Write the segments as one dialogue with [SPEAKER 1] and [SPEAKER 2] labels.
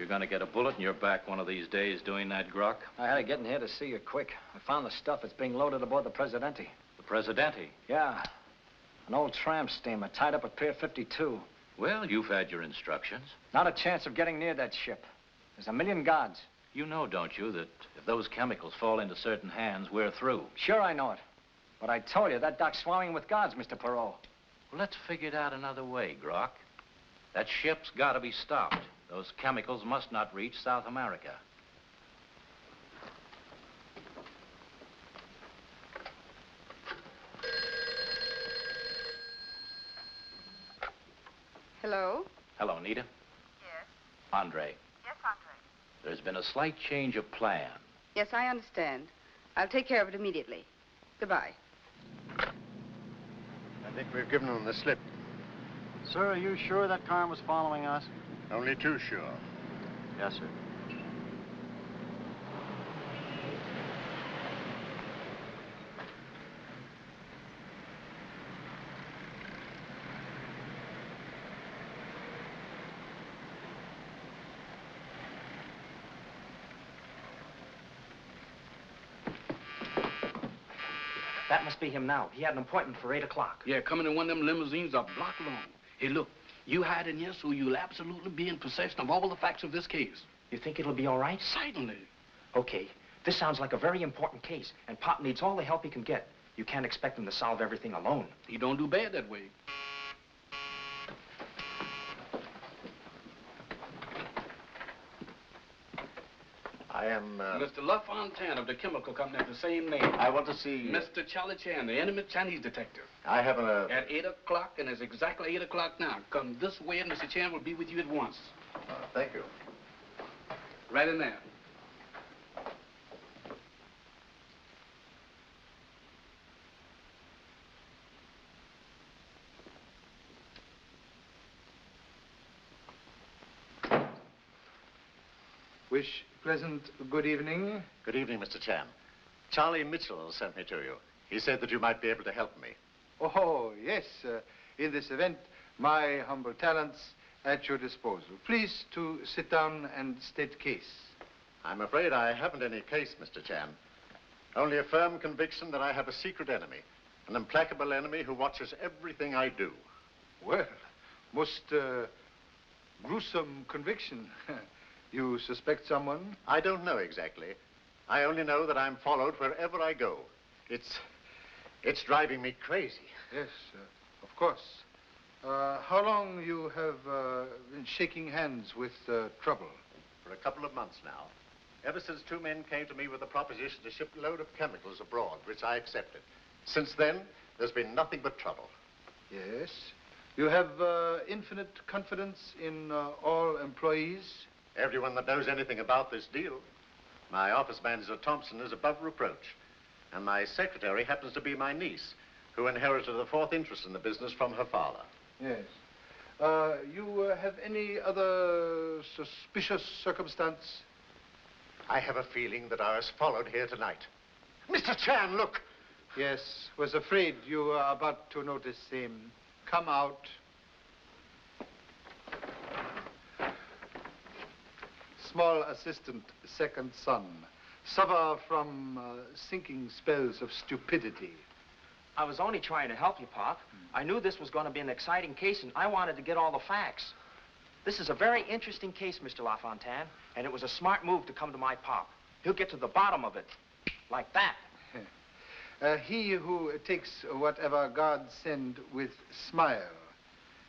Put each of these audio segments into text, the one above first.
[SPEAKER 1] you're going to get a bullet in your back one of these days doing that, Grock.
[SPEAKER 2] I had to get in here to see you quick. I found the stuff. It's being loaded aboard the Presidente.
[SPEAKER 1] The Presidente?
[SPEAKER 2] Yeah. An old tramp steamer tied up at Pier 52.
[SPEAKER 1] Well, you've had your instructions.
[SPEAKER 2] Not a chance of getting near that ship. There's a million guards.
[SPEAKER 1] You know, don't you, that if those chemicals fall into certain hands, we're through.
[SPEAKER 2] Sure, I know it. But I told you, that dock's swarming with guards, Mr. Perot.
[SPEAKER 1] Well, let's figure it out another way, Grock. That ship's got to be stopped. Those chemicals must not reach South America.
[SPEAKER 3] Hello?
[SPEAKER 1] Hello, Nita.
[SPEAKER 3] Yes.
[SPEAKER 1] Andre.
[SPEAKER 3] Yes, Andre.
[SPEAKER 1] There's been a slight change of plan.
[SPEAKER 3] Yes, I understand. I'll take care of it immediately. Goodbye.
[SPEAKER 4] I think we've given them the slip.
[SPEAKER 5] Sir, are you sure that car was following us?
[SPEAKER 4] Only too sure.
[SPEAKER 5] Yes, sir.
[SPEAKER 2] That must be him now. He had an appointment for 8 o'clock.
[SPEAKER 6] Yeah, coming in one of them limousines a block long. Hey, look, you hide in here so you'll absolutely be in possession of all the facts of this case.
[SPEAKER 2] You think it'll be all right?
[SPEAKER 6] Certainly.
[SPEAKER 2] Okay. This sounds like a very important case, and Pop needs all the help he can get. You can't expect him to solve everything alone.
[SPEAKER 6] He don't do bad that way.
[SPEAKER 4] I am,
[SPEAKER 6] Mr. Lafontaine of the chemical company of the same name.
[SPEAKER 4] I want to see...
[SPEAKER 6] Mr. Charlie Chan, the enemy Chinese detective.
[SPEAKER 4] I have
[SPEAKER 6] At 8 o'clock, and it's exactly 8 o'clock now. Come this way, and Mr. Chan will be with you at once.
[SPEAKER 4] Thank you.
[SPEAKER 6] Right in there.
[SPEAKER 7] Wish pleasant good evening.
[SPEAKER 4] Good evening, Mr. Chan. Charlie Mitchell sent me to you. He said that you might be able to help me.
[SPEAKER 7] Oh, yes. In this event, my humble talents at your disposal. Please to sit down and state case.
[SPEAKER 4] I'm afraid I haven't any case, Mr. Chan. Only a firm conviction that I have a secret enemy, an implacable enemy who watches everything I do.
[SPEAKER 7] Well, most gruesome conviction. You suspect someone?
[SPEAKER 4] I don't know exactly. I only know that I'm followed wherever I go. It's driving me crazy.
[SPEAKER 7] Yes, of course. How long you have been shaking hands with trouble?
[SPEAKER 4] For a couple of months now. Ever since two men came to me with a proposition to ship a load of chemicals abroad, which I accepted. Since then, there's been nothing but trouble.
[SPEAKER 7] Yes. You have infinite confidence in all employees?
[SPEAKER 4] Everyone that knows anything about this deal. My office manager, Thompson, is above reproach. And my secretary happens to be my niece, who inherited a fourth interest in the business from her father.
[SPEAKER 7] Yes. You have any other suspicious circumstance?
[SPEAKER 4] I have a feeling that I was followed here tonight. Mr. Chan, look!
[SPEAKER 7] Yes, was afraid you were about to notice same. Come out. Small assistant, second son. Suffer from sinking spells of stupidity.
[SPEAKER 2] I was only trying to help you, Pop. I knew this was going to be an exciting case, and I wanted to get all the facts. This is a very interesting case, Mr. Lafontaine, and it was a smart move to come to my Pop. He'll get to the bottom of it, like that.
[SPEAKER 7] He who takes whatever God send with smile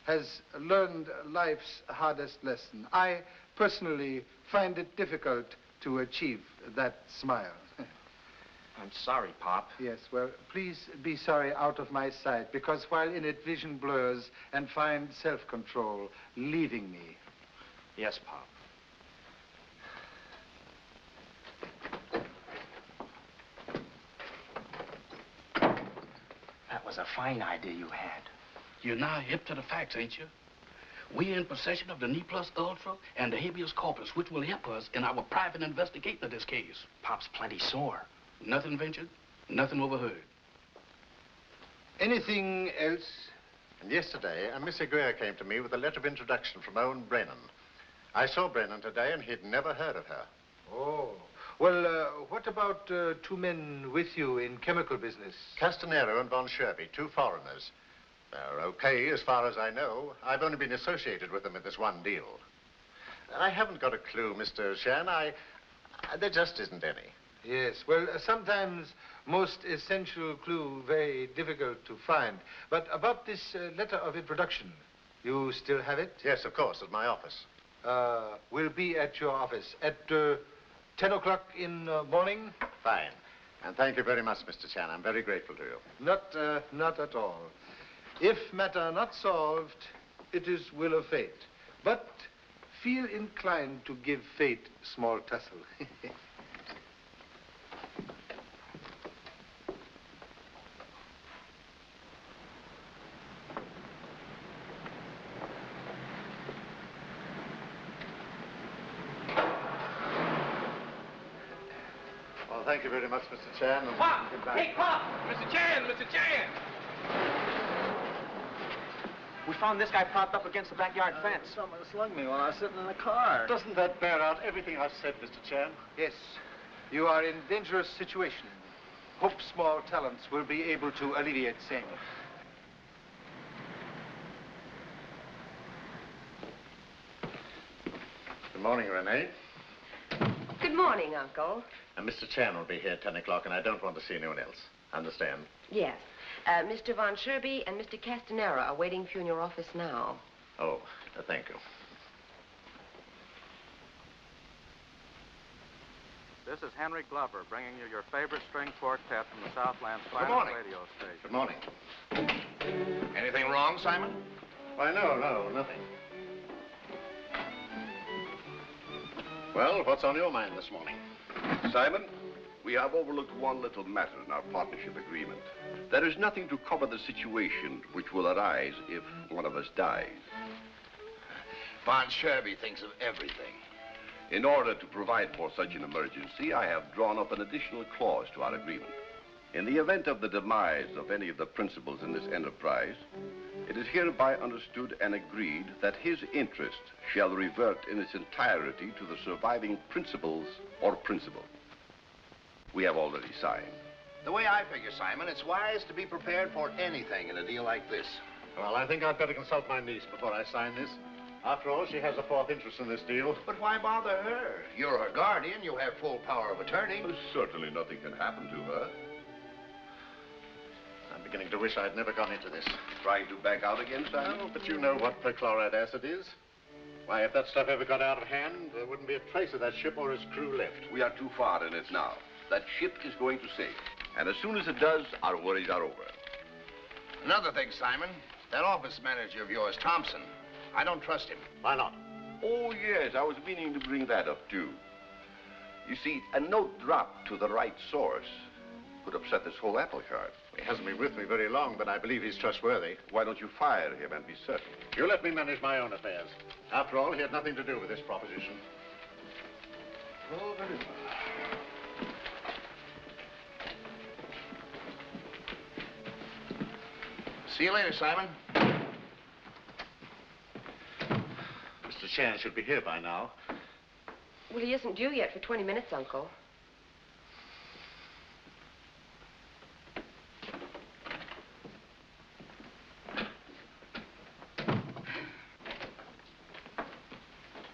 [SPEAKER 7] has learned life's hardest lesson. I personally find it difficult to achieve that smile.
[SPEAKER 2] I'm sorry, Pop.
[SPEAKER 7] Yes, well, please be sorry out of my sight, because while in it vision blurs and find self-control leaving me.
[SPEAKER 2] Yes, Pop. That was a fine idea you had.
[SPEAKER 6] You're now hip to the facts, ain't you? We're in possession of the Ne Plus Ultra and the habeas corpus, which will help us in our private investigation of this case.
[SPEAKER 2] Pop's plenty sore.
[SPEAKER 6] Nothing ventured, nothing overheard.
[SPEAKER 7] Anything else?
[SPEAKER 4] And yesterday, a Miss Aguirre came to me with a letter of introduction from Owen Brennan. I saw Brennan today, and he'd never heard of her.
[SPEAKER 7] Oh. Well, what about two men with you in chemical business?
[SPEAKER 4] Castanero and Von Sherby, two foreigners. They're okay as far as I know. I've only been associated with them in this one deal. I haven't got a clue, Mr. Shan. There just isn't any.
[SPEAKER 7] Yes, well, sometimes most essential clue very difficult to find. But about this letter of introduction, you still have it?
[SPEAKER 4] Yes, of course, at my office.
[SPEAKER 7] We'll be at your office at 10 o'clock in the morning?
[SPEAKER 4] Fine. And thank you very much, Mr. Chan. I'm very grateful to you.
[SPEAKER 7] Not at all. If matter not solved, it is will of fate. But feel inclined to give fate small tussle.
[SPEAKER 4] Well, thank you very much, Mr. Chan. And
[SPEAKER 2] Pop!
[SPEAKER 4] goodbye.
[SPEAKER 2] Hey, Pop! Mr. Chan! Mr. Chan! We found this guy propped up against the backyard fence.
[SPEAKER 5] Someone slugged me while I was sitting in the car.
[SPEAKER 4] Doesn't that bear out everything I've said, Mr. Chan?
[SPEAKER 7] Yes, you are in dangerous situation. Hope small talents will be able to alleviate same.
[SPEAKER 4] Good morning, Renee.
[SPEAKER 8] Good morning, Uncle.
[SPEAKER 4] And Mr. Chan will be here at 10 o'clock, and I don't want to see anyone else. Understand?
[SPEAKER 8] Yes. Mr. Von Sherby and Mr. Castanera are waiting for you in your office now.
[SPEAKER 4] Oh, thank you.
[SPEAKER 5] This is Henry Glover bringing you your favorite string quartet from the Southland's finest
[SPEAKER 9] morning.
[SPEAKER 5] radio station.
[SPEAKER 4] Good morning.
[SPEAKER 9] Anything wrong, Simon?
[SPEAKER 4] Why, no, nothing. Well, what's on your mind this morning?
[SPEAKER 9] Simon, we have overlooked one little matter in our partnership agreement. There is nothing to cover the situation which will arise if one of us dies.
[SPEAKER 6] Von Sherby thinks of everything.
[SPEAKER 9] In order to provide for such an emergency, I have drawn up an additional clause to our agreement. In the event of the demise of any of the principals in this enterprise, it is hereby understood and agreed that his interest shall revert in its entirety to the surviving principals or principal. We have already signed.
[SPEAKER 10] The way I figure, Simon, it's wise to be prepared for anything in a deal like this.
[SPEAKER 4] Well, I think I'd better consult my niece before I sign this. After all, she has a fourth interest in this deal.
[SPEAKER 10] But why bother her? You're her guardian. You have full power of attorney.
[SPEAKER 9] Certainly nothing can happen to her.
[SPEAKER 4] I'm beginning to wish I'd never gone into this.
[SPEAKER 9] Trying to back out again, Simon?
[SPEAKER 4] Oh, but you know what perchloride acid is. Why, if that stuff ever got out of hand, there wouldn't be a trace of that ship or its crew left.
[SPEAKER 9] We are too far in it now. That ship is going to sail. And as soon as it does, our worries are over.
[SPEAKER 10] Another thing, Simon, that office manager of yours, Thompson, I don't trust him.
[SPEAKER 4] Why not?
[SPEAKER 9] Oh, yes, I was meaning to bring that up, too. You see, a note dropped to the right source could upset this whole apple cart.
[SPEAKER 4] He hasn't been with me very long, but I believe he's trustworthy.
[SPEAKER 9] Why don't you fire him and be certain?
[SPEAKER 4] You let me manage my own affairs. After all, he had nothing to do with this proposition.
[SPEAKER 9] Oh, very well.
[SPEAKER 10] See you later, Simon.
[SPEAKER 4] Mr. Chan should be here by now.
[SPEAKER 8] Well, he isn't due yet for 20 minutes, Uncle.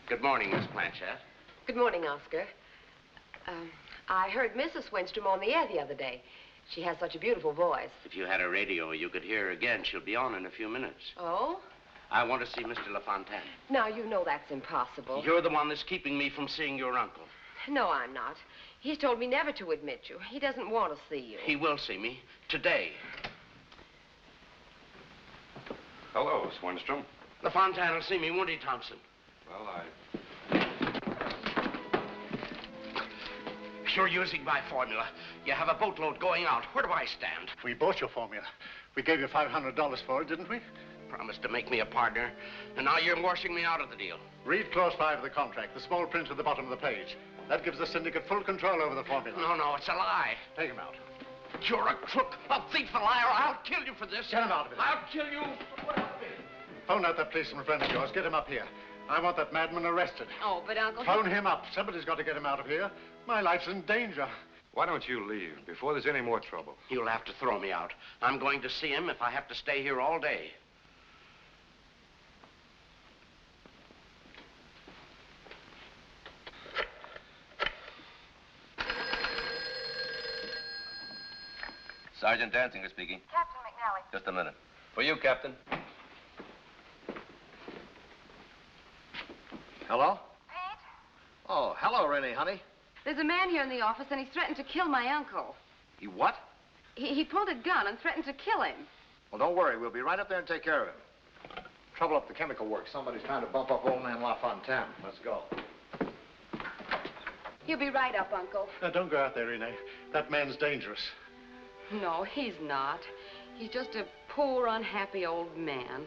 [SPEAKER 2] Good morning, Miss Blanchett.
[SPEAKER 8] Good morning, Oscar. I heard Mrs. Winstrom on the air the other day. She has such a beautiful voice.
[SPEAKER 1] If you had a radio, you could hear her again. She'll be on in a few minutes.
[SPEAKER 8] Oh?
[SPEAKER 1] I want to see Mr. Lafontaine.
[SPEAKER 8] Now, you know that's impossible.
[SPEAKER 1] You're the one that's keeping me from seeing your uncle.
[SPEAKER 8] No, I'm not. He's told me never to admit you. He doesn't want to see you.
[SPEAKER 1] He will see me today.
[SPEAKER 9] Hello, Miss Winstrom.
[SPEAKER 1] Lafontaine will see me, won't he, Thompson?
[SPEAKER 9] Well,
[SPEAKER 1] You're using my formula. You have a boatload going out. Where do I stand?
[SPEAKER 4] We bought your formula. We gave you $500 for it, didn't we?
[SPEAKER 1] Promised to make me a partner, and now you're washing me out of the deal.
[SPEAKER 4] Read clause 5 of the contract, the small print at the bottom of the page. That gives the syndicate full control over the formula.
[SPEAKER 1] No, it's a lie.
[SPEAKER 4] Take him out.
[SPEAKER 1] You're a crook, a thief, a liar. I'll kill you for this.
[SPEAKER 4] Get him out of it.
[SPEAKER 1] I'll kill you.
[SPEAKER 4] Phone out that policeman friend of yours. Get him up here. I want that madman arrested.
[SPEAKER 8] Oh, but Uncle...
[SPEAKER 4] Phone him up. Somebody's got to get him out of here. My life's in danger.
[SPEAKER 11] Why don't you leave before there's any more trouble?
[SPEAKER 6] You'll have to throw me out. I'm going to see him if I have to stay here all day.
[SPEAKER 12] Sergeant Danzinger speaking.
[SPEAKER 13] Captain McNally.
[SPEAKER 12] Just a minute. For you, Captain.
[SPEAKER 4] Hello?
[SPEAKER 13] Pete?
[SPEAKER 4] Oh, hello, Rennie, honey.
[SPEAKER 3] There's a man here in the office, and he's threatened to kill my uncle.
[SPEAKER 4] He what?
[SPEAKER 3] He pulled a gun and threatened to kill him.
[SPEAKER 4] Well, don't worry. We'll be right up there and take care of him. Trouble up the chemical works. Somebody's trying to bump up old man Lafontaine. Let's go.
[SPEAKER 3] He'll be right up, Uncle.
[SPEAKER 4] Now, don't go out there, Renee. That man's dangerous.
[SPEAKER 8] No, he's not. He's just a poor, unhappy old man.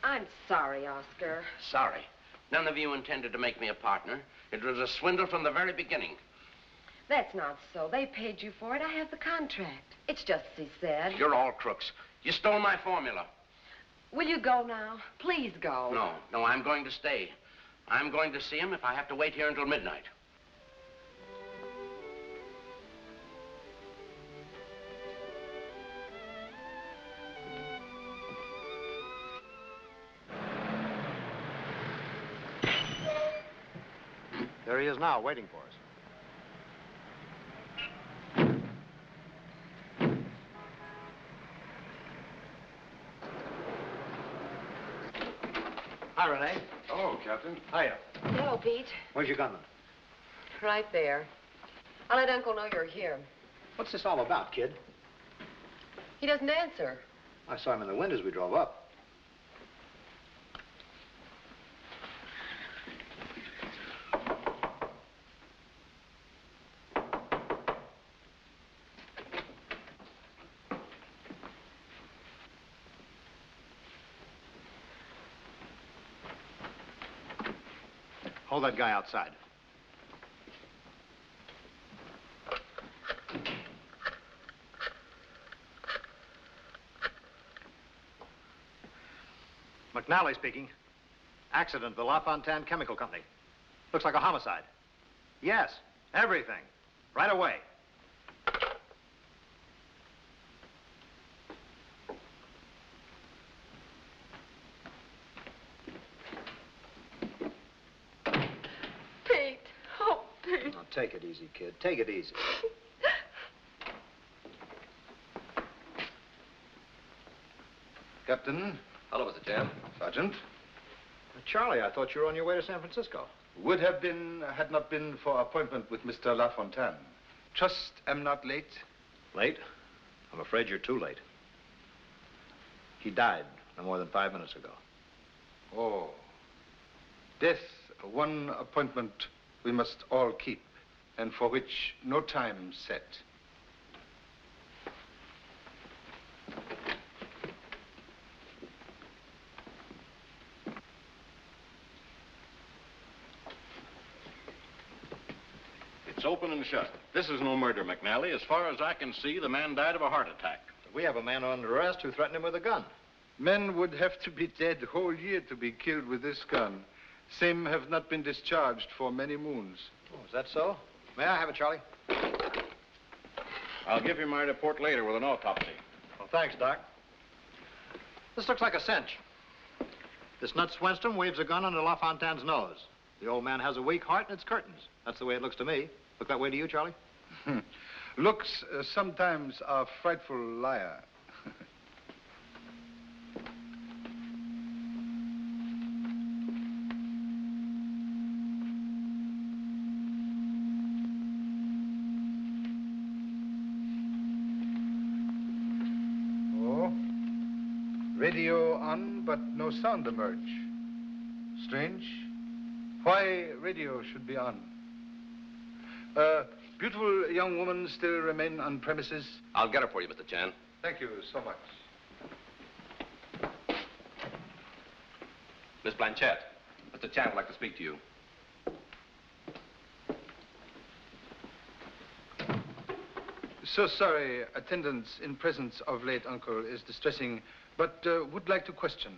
[SPEAKER 8] I'm sorry, Oscar.
[SPEAKER 6] Sorry. None of you intended to make me a partner. It was a swindle from the very beginning.
[SPEAKER 8] That's not so. They paid you for it. I have the contract. It's just as he said.
[SPEAKER 6] You're all crooks. You stole my formula.
[SPEAKER 8] Will you go now? Please go.
[SPEAKER 6] No, I'm going to stay. I'm going to see him if I have to wait here until midnight.
[SPEAKER 4] There he is now, waiting for us. Hi, Renee.
[SPEAKER 11] Hello, Captain.
[SPEAKER 4] Hiya.
[SPEAKER 8] Hello, Pete.
[SPEAKER 4] Where's your gunman?
[SPEAKER 8] Right there. I'll let Uncle know you're here.
[SPEAKER 4] What's this all about, kid?
[SPEAKER 8] He doesn't answer.
[SPEAKER 4] I saw him in the wind as we drove up. Hold that guy outside. McNally speaking. Accident at the Lafontaine Chemical Company. Looks like a homicide. Yes, everything. Right away.
[SPEAKER 8] Pete. Oh, Pete.
[SPEAKER 4] Now, take it easy, kid. Take it easy. Captain.
[SPEAKER 12] Hello, Mr. Chan.
[SPEAKER 7] Sergeant.
[SPEAKER 4] Charlie, I thought you were on your way to San Francisco.
[SPEAKER 7] Would have been, had not been for appointment with Mr. Lafontaine. Trust am not late.
[SPEAKER 4] Late? I'm afraid you're too late. He died no more than 5 minutes ago.
[SPEAKER 7] Oh. Death, one appointment we must all keep, and for which no time set.
[SPEAKER 14] It's open and shut. This is no murder, McNally. As far as I can see, the man died of a heart attack.
[SPEAKER 4] We have a man under arrest who threatened him with a gun.
[SPEAKER 7] Men would have to be dead whole year to be killed with this gun. Same have not been discharged for many moons.
[SPEAKER 4] Oh, is that so? May I have it, Charlie?
[SPEAKER 14] I'll give you my report later with an autopsy.
[SPEAKER 4] Well, thanks, Doc. This looks like a cinch. This nut Swenstrom waves a gun under Lafontaine's nose. The old man has a weak heart and it's curtains. That's the way it looks to me. Look that way to you, Charlie?
[SPEAKER 7] Looks sometimes a frightful liar. Oh, radio on, but no sound emerge. Strange. Why radio should be on? Beautiful young woman still remain on premises?
[SPEAKER 12] I'll get her for you, Mr. Chan.
[SPEAKER 7] Thank you so much.
[SPEAKER 12] Miss Blanchette, Mr. Chan would like to speak to you.
[SPEAKER 7] So sorry. Attendance in presence of late uncle is distressing, but would like to question.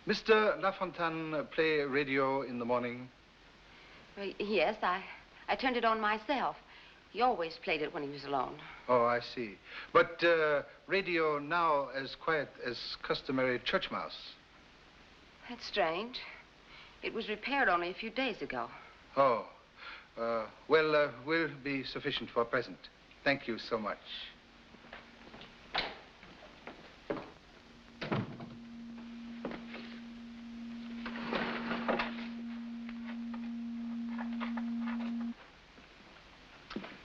[SPEAKER 7] Mr. Lafontaine play radio in the morning?
[SPEAKER 8] Yes, I turned it on myself. He always played it when he was alone.
[SPEAKER 7] Oh, I see. But radio now as quiet as customary church mouse.
[SPEAKER 8] That's strange. It was repaired only a few days ago.
[SPEAKER 7] Oh. Well, will be sufficient for present. Thank you so much.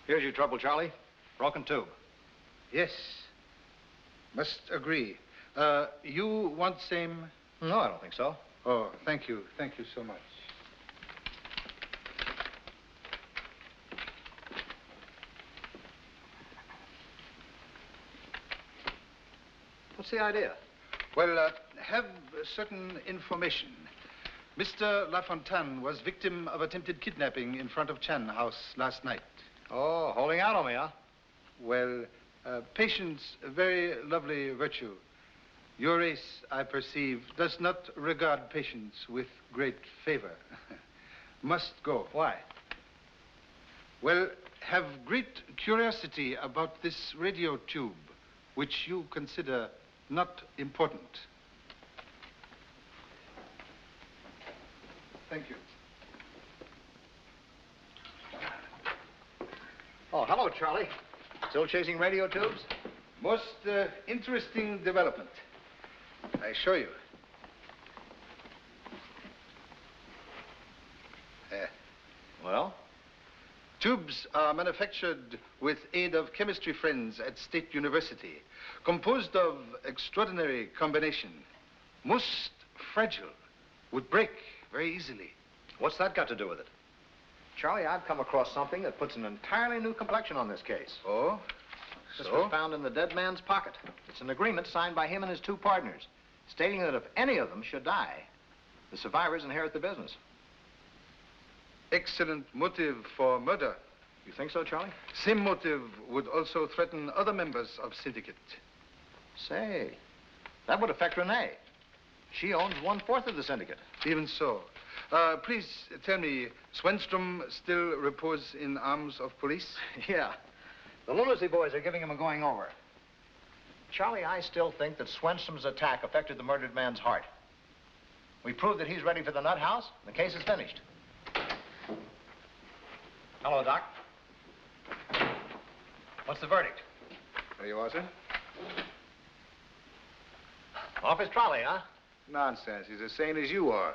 [SPEAKER 10] Here's your trouble, Charlie. Broken tube.
[SPEAKER 7] Yes. Must agree. You want same?
[SPEAKER 10] No, I don't think so.
[SPEAKER 7] Oh, thank you. Thank you so much.
[SPEAKER 10] What's the idea?
[SPEAKER 7] Well, have certain information. Mr. Lafontaine was victim of attempted kidnapping in front of Chan House last night.
[SPEAKER 10] Oh, holding out on me, huh?
[SPEAKER 7] Well, patience, a very lovely virtue. Your race, I perceive, does not regard patience with great favor. Must go.
[SPEAKER 10] Why?
[SPEAKER 7] Well, have great curiosity about this radio tube, which you consider not important. Thank you.
[SPEAKER 10] Oh, hello, Charlie. Still chasing radio tubes?
[SPEAKER 7] Most interesting development. I show you.
[SPEAKER 10] Well?
[SPEAKER 7] Tubes are manufactured with aid of chemistry friends at State University, composed of extraordinary combination. Most fragile, would break very easily.
[SPEAKER 10] What's that got to do with it? Charlie, I've come across something that puts an entirely new complexion on this case.
[SPEAKER 7] Oh?
[SPEAKER 10] This
[SPEAKER 7] So?
[SPEAKER 10] was found in the dead man's pocket. It's an agreement signed by him and his two partners, stating that if any of them should die, the survivors inherit the business.
[SPEAKER 7] Excellent motive for murder.
[SPEAKER 10] You think so, Charlie?
[SPEAKER 7] Same motive would also threaten other members of syndicate.
[SPEAKER 10] Say, that would affect Renee. She owns 1/4 of the syndicate.
[SPEAKER 7] Even so. Please tell me, Swenstrom still repose in arms of police?
[SPEAKER 10] Yeah. The lunacy boys are giving him a going over. Charlie, I still think that Swenstrom's attack affected the murdered man's heart. We proved that he's ready for the nut house. The case is finished. Hello, Doc. What's the verdict?
[SPEAKER 7] There you are, sir.
[SPEAKER 10] Off his trolley, huh?
[SPEAKER 7] Nonsense. He's as sane as you are.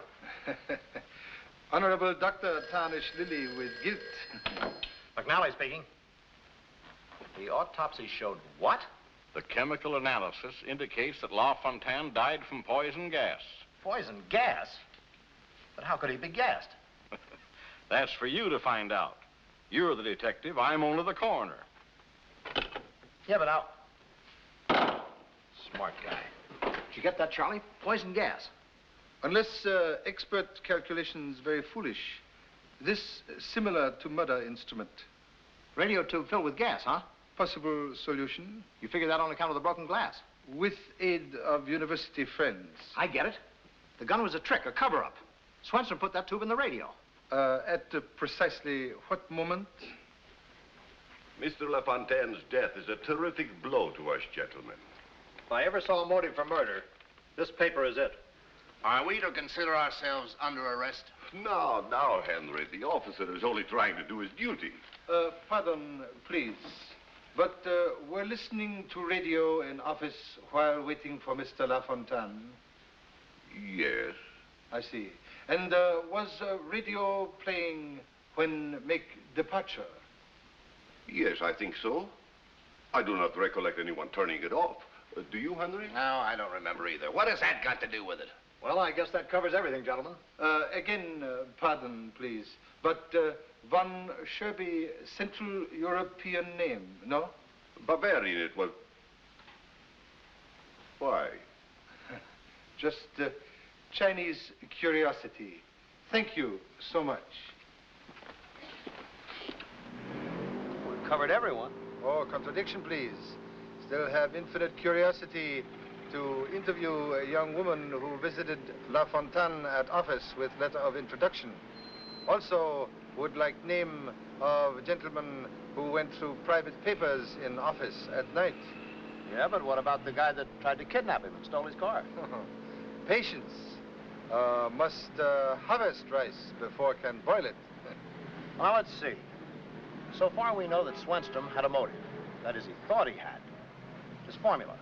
[SPEAKER 7] Honorable Dr. Tarnish Lilly with guilt.
[SPEAKER 10] McNally speaking. The autopsy showed what?
[SPEAKER 14] The chemical analysis indicates that Lafontaine died from poison gas.
[SPEAKER 10] Poison gas? But how could he be gassed?
[SPEAKER 14] That's for you to find out. You're the detective. I'm only the coroner.
[SPEAKER 10] Yeah, but now... Smart guy. Did you get that, Charlie? Poison gas.
[SPEAKER 7] Unless expert calculations very foolish, this similar to murder instrument.
[SPEAKER 10] Radio tube filled with gas, huh?
[SPEAKER 7] Possible solution?
[SPEAKER 10] You figure that on account of the broken glass?
[SPEAKER 7] With aid of university friends.
[SPEAKER 10] I get it. The gun was a trick, a cover-up. Swenson put that tube in the radio.
[SPEAKER 7] At precisely what moment?
[SPEAKER 9] Mr. Lafontaine's death is a terrific blow to us, gentlemen.
[SPEAKER 2] If I ever saw a motive for murder, this paper is it.
[SPEAKER 10] Are we to consider ourselves under arrest?
[SPEAKER 9] Now, Henry, the officer is only trying to do his duty.
[SPEAKER 7] Pardon, please. But we're listening to radio in office while waiting for Mr. Lafontaine.
[SPEAKER 9] Yes.
[SPEAKER 7] I see. And was radio playing when make departure?
[SPEAKER 9] Yes, I think so. I do not recollect anyone turning it off. Do you, Henry?
[SPEAKER 10] No, I don't remember either. What has that got to do with it?
[SPEAKER 2] Well, I guess that covers everything, gentlemen.
[SPEAKER 7] Again, pardon, please. But von Sherby, Central European name, no?
[SPEAKER 9] Bavarian it was. Why?
[SPEAKER 7] Just Chinese curiosity. Thank you so much.
[SPEAKER 2] We've covered everyone.
[SPEAKER 7] Oh, contradiction, please. Still have infinite curiosity to interview a young woman who visited Lafontaine at office with letter of introduction. Also, would like name of a gentleman who went through private papers in office at night.
[SPEAKER 10] Yeah, but what about the guy that tried to kidnap him and stole his car?
[SPEAKER 7] Patience. Must harvest rice before can boil it.
[SPEAKER 10] Well, let's see. So far, we know that Swenstrom had a motive. That is, he thought he had. His formula.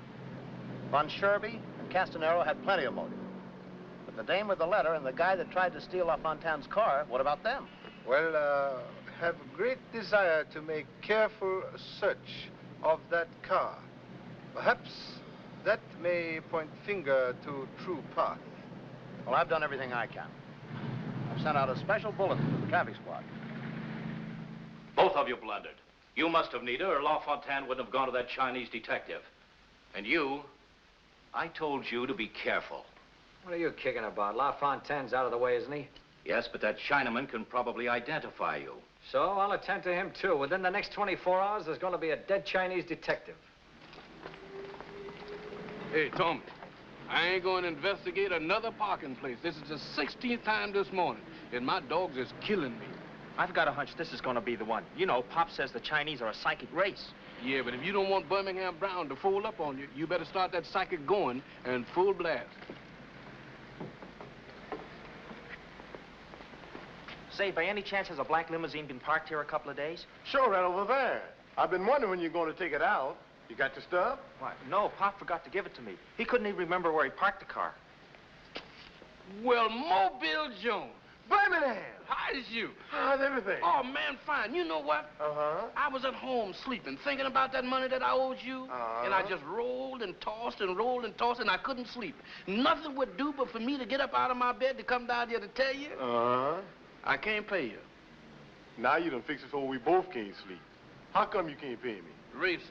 [SPEAKER 10] Von Sherby and Castanero had plenty of motive. But the dame with the letter and the guy that tried to steal LaFontaine's car, what about them?
[SPEAKER 7] Well, have great desire to make careful search of that car. Perhaps that may point finger to true path.
[SPEAKER 10] Well, I've done everything I can. I've sent out a special bulletin to the traffic squad.
[SPEAKER 1] Both of you blundered. You must have, Nita, or Lafontaine wouldn't have gone to that Chinese detective. And you, I told you to be careful.
[SPEAKER 13] What are you kicking about? LaFontaine's out of the way, isn't he?
[SPEAKER 1] Yes, but that Chinaman can probably identify you.
[SPEAKER 13] So I'll attend to him, too. Within the next 24 hours, there's going to be a dead Chinese detective.
[SPEAKER 6] Hey, Tommy, I ain't going to investigate another parking place. This is the 16th time this morning, and my dogs is killing me.
[SPEAKER 2] I've got a hunch this is going to be the one. You know, Pop says the Chinese are a psychic race.
[SPEAKER 6] Yeah, but if you don't want Birmingham Brown to fool up on you, you better start that psychic going and full blast.
[SPEAKER 2] Say, by any chance, has a black limousine been parked here a couple of days?
[SPEAKER 15] Sure, right over there. I've been wondering when you're going to take it out. You got your stuff?
[SPEAKER 2] Why, no, Pop forgot to give it to me. He couldn't even remember where he parked the car.
[SPEAKER 6] Well, Mobile Jones.
[SPEAKER 15] Birmingham!
[SPEAKER 6] How's you?
[SPEAKER 15] How's everything?
[SPEAKER 6] Oh, man, fine. You know what?
[SPEAKER 15] Uh-huh.
[SPEAKER 6] I was at home sleeping, thinking about that money that I owed you.
[SPEAKER 15] Uh-huh.
[SPEAKER 6] And I just rolled and tossed and rolled and tossed, and I couldn't sleep. Nothing would do but for me to get up out of my bed to come down here to tell you.
[SPEAKER 15] Uh-huh.
[SPEAKER 6] I can't pay you.
[SPEAKER 15] Now you done fixed it so we both can't sleep. How come you can't pay me?
[SPEAKER 6] Races.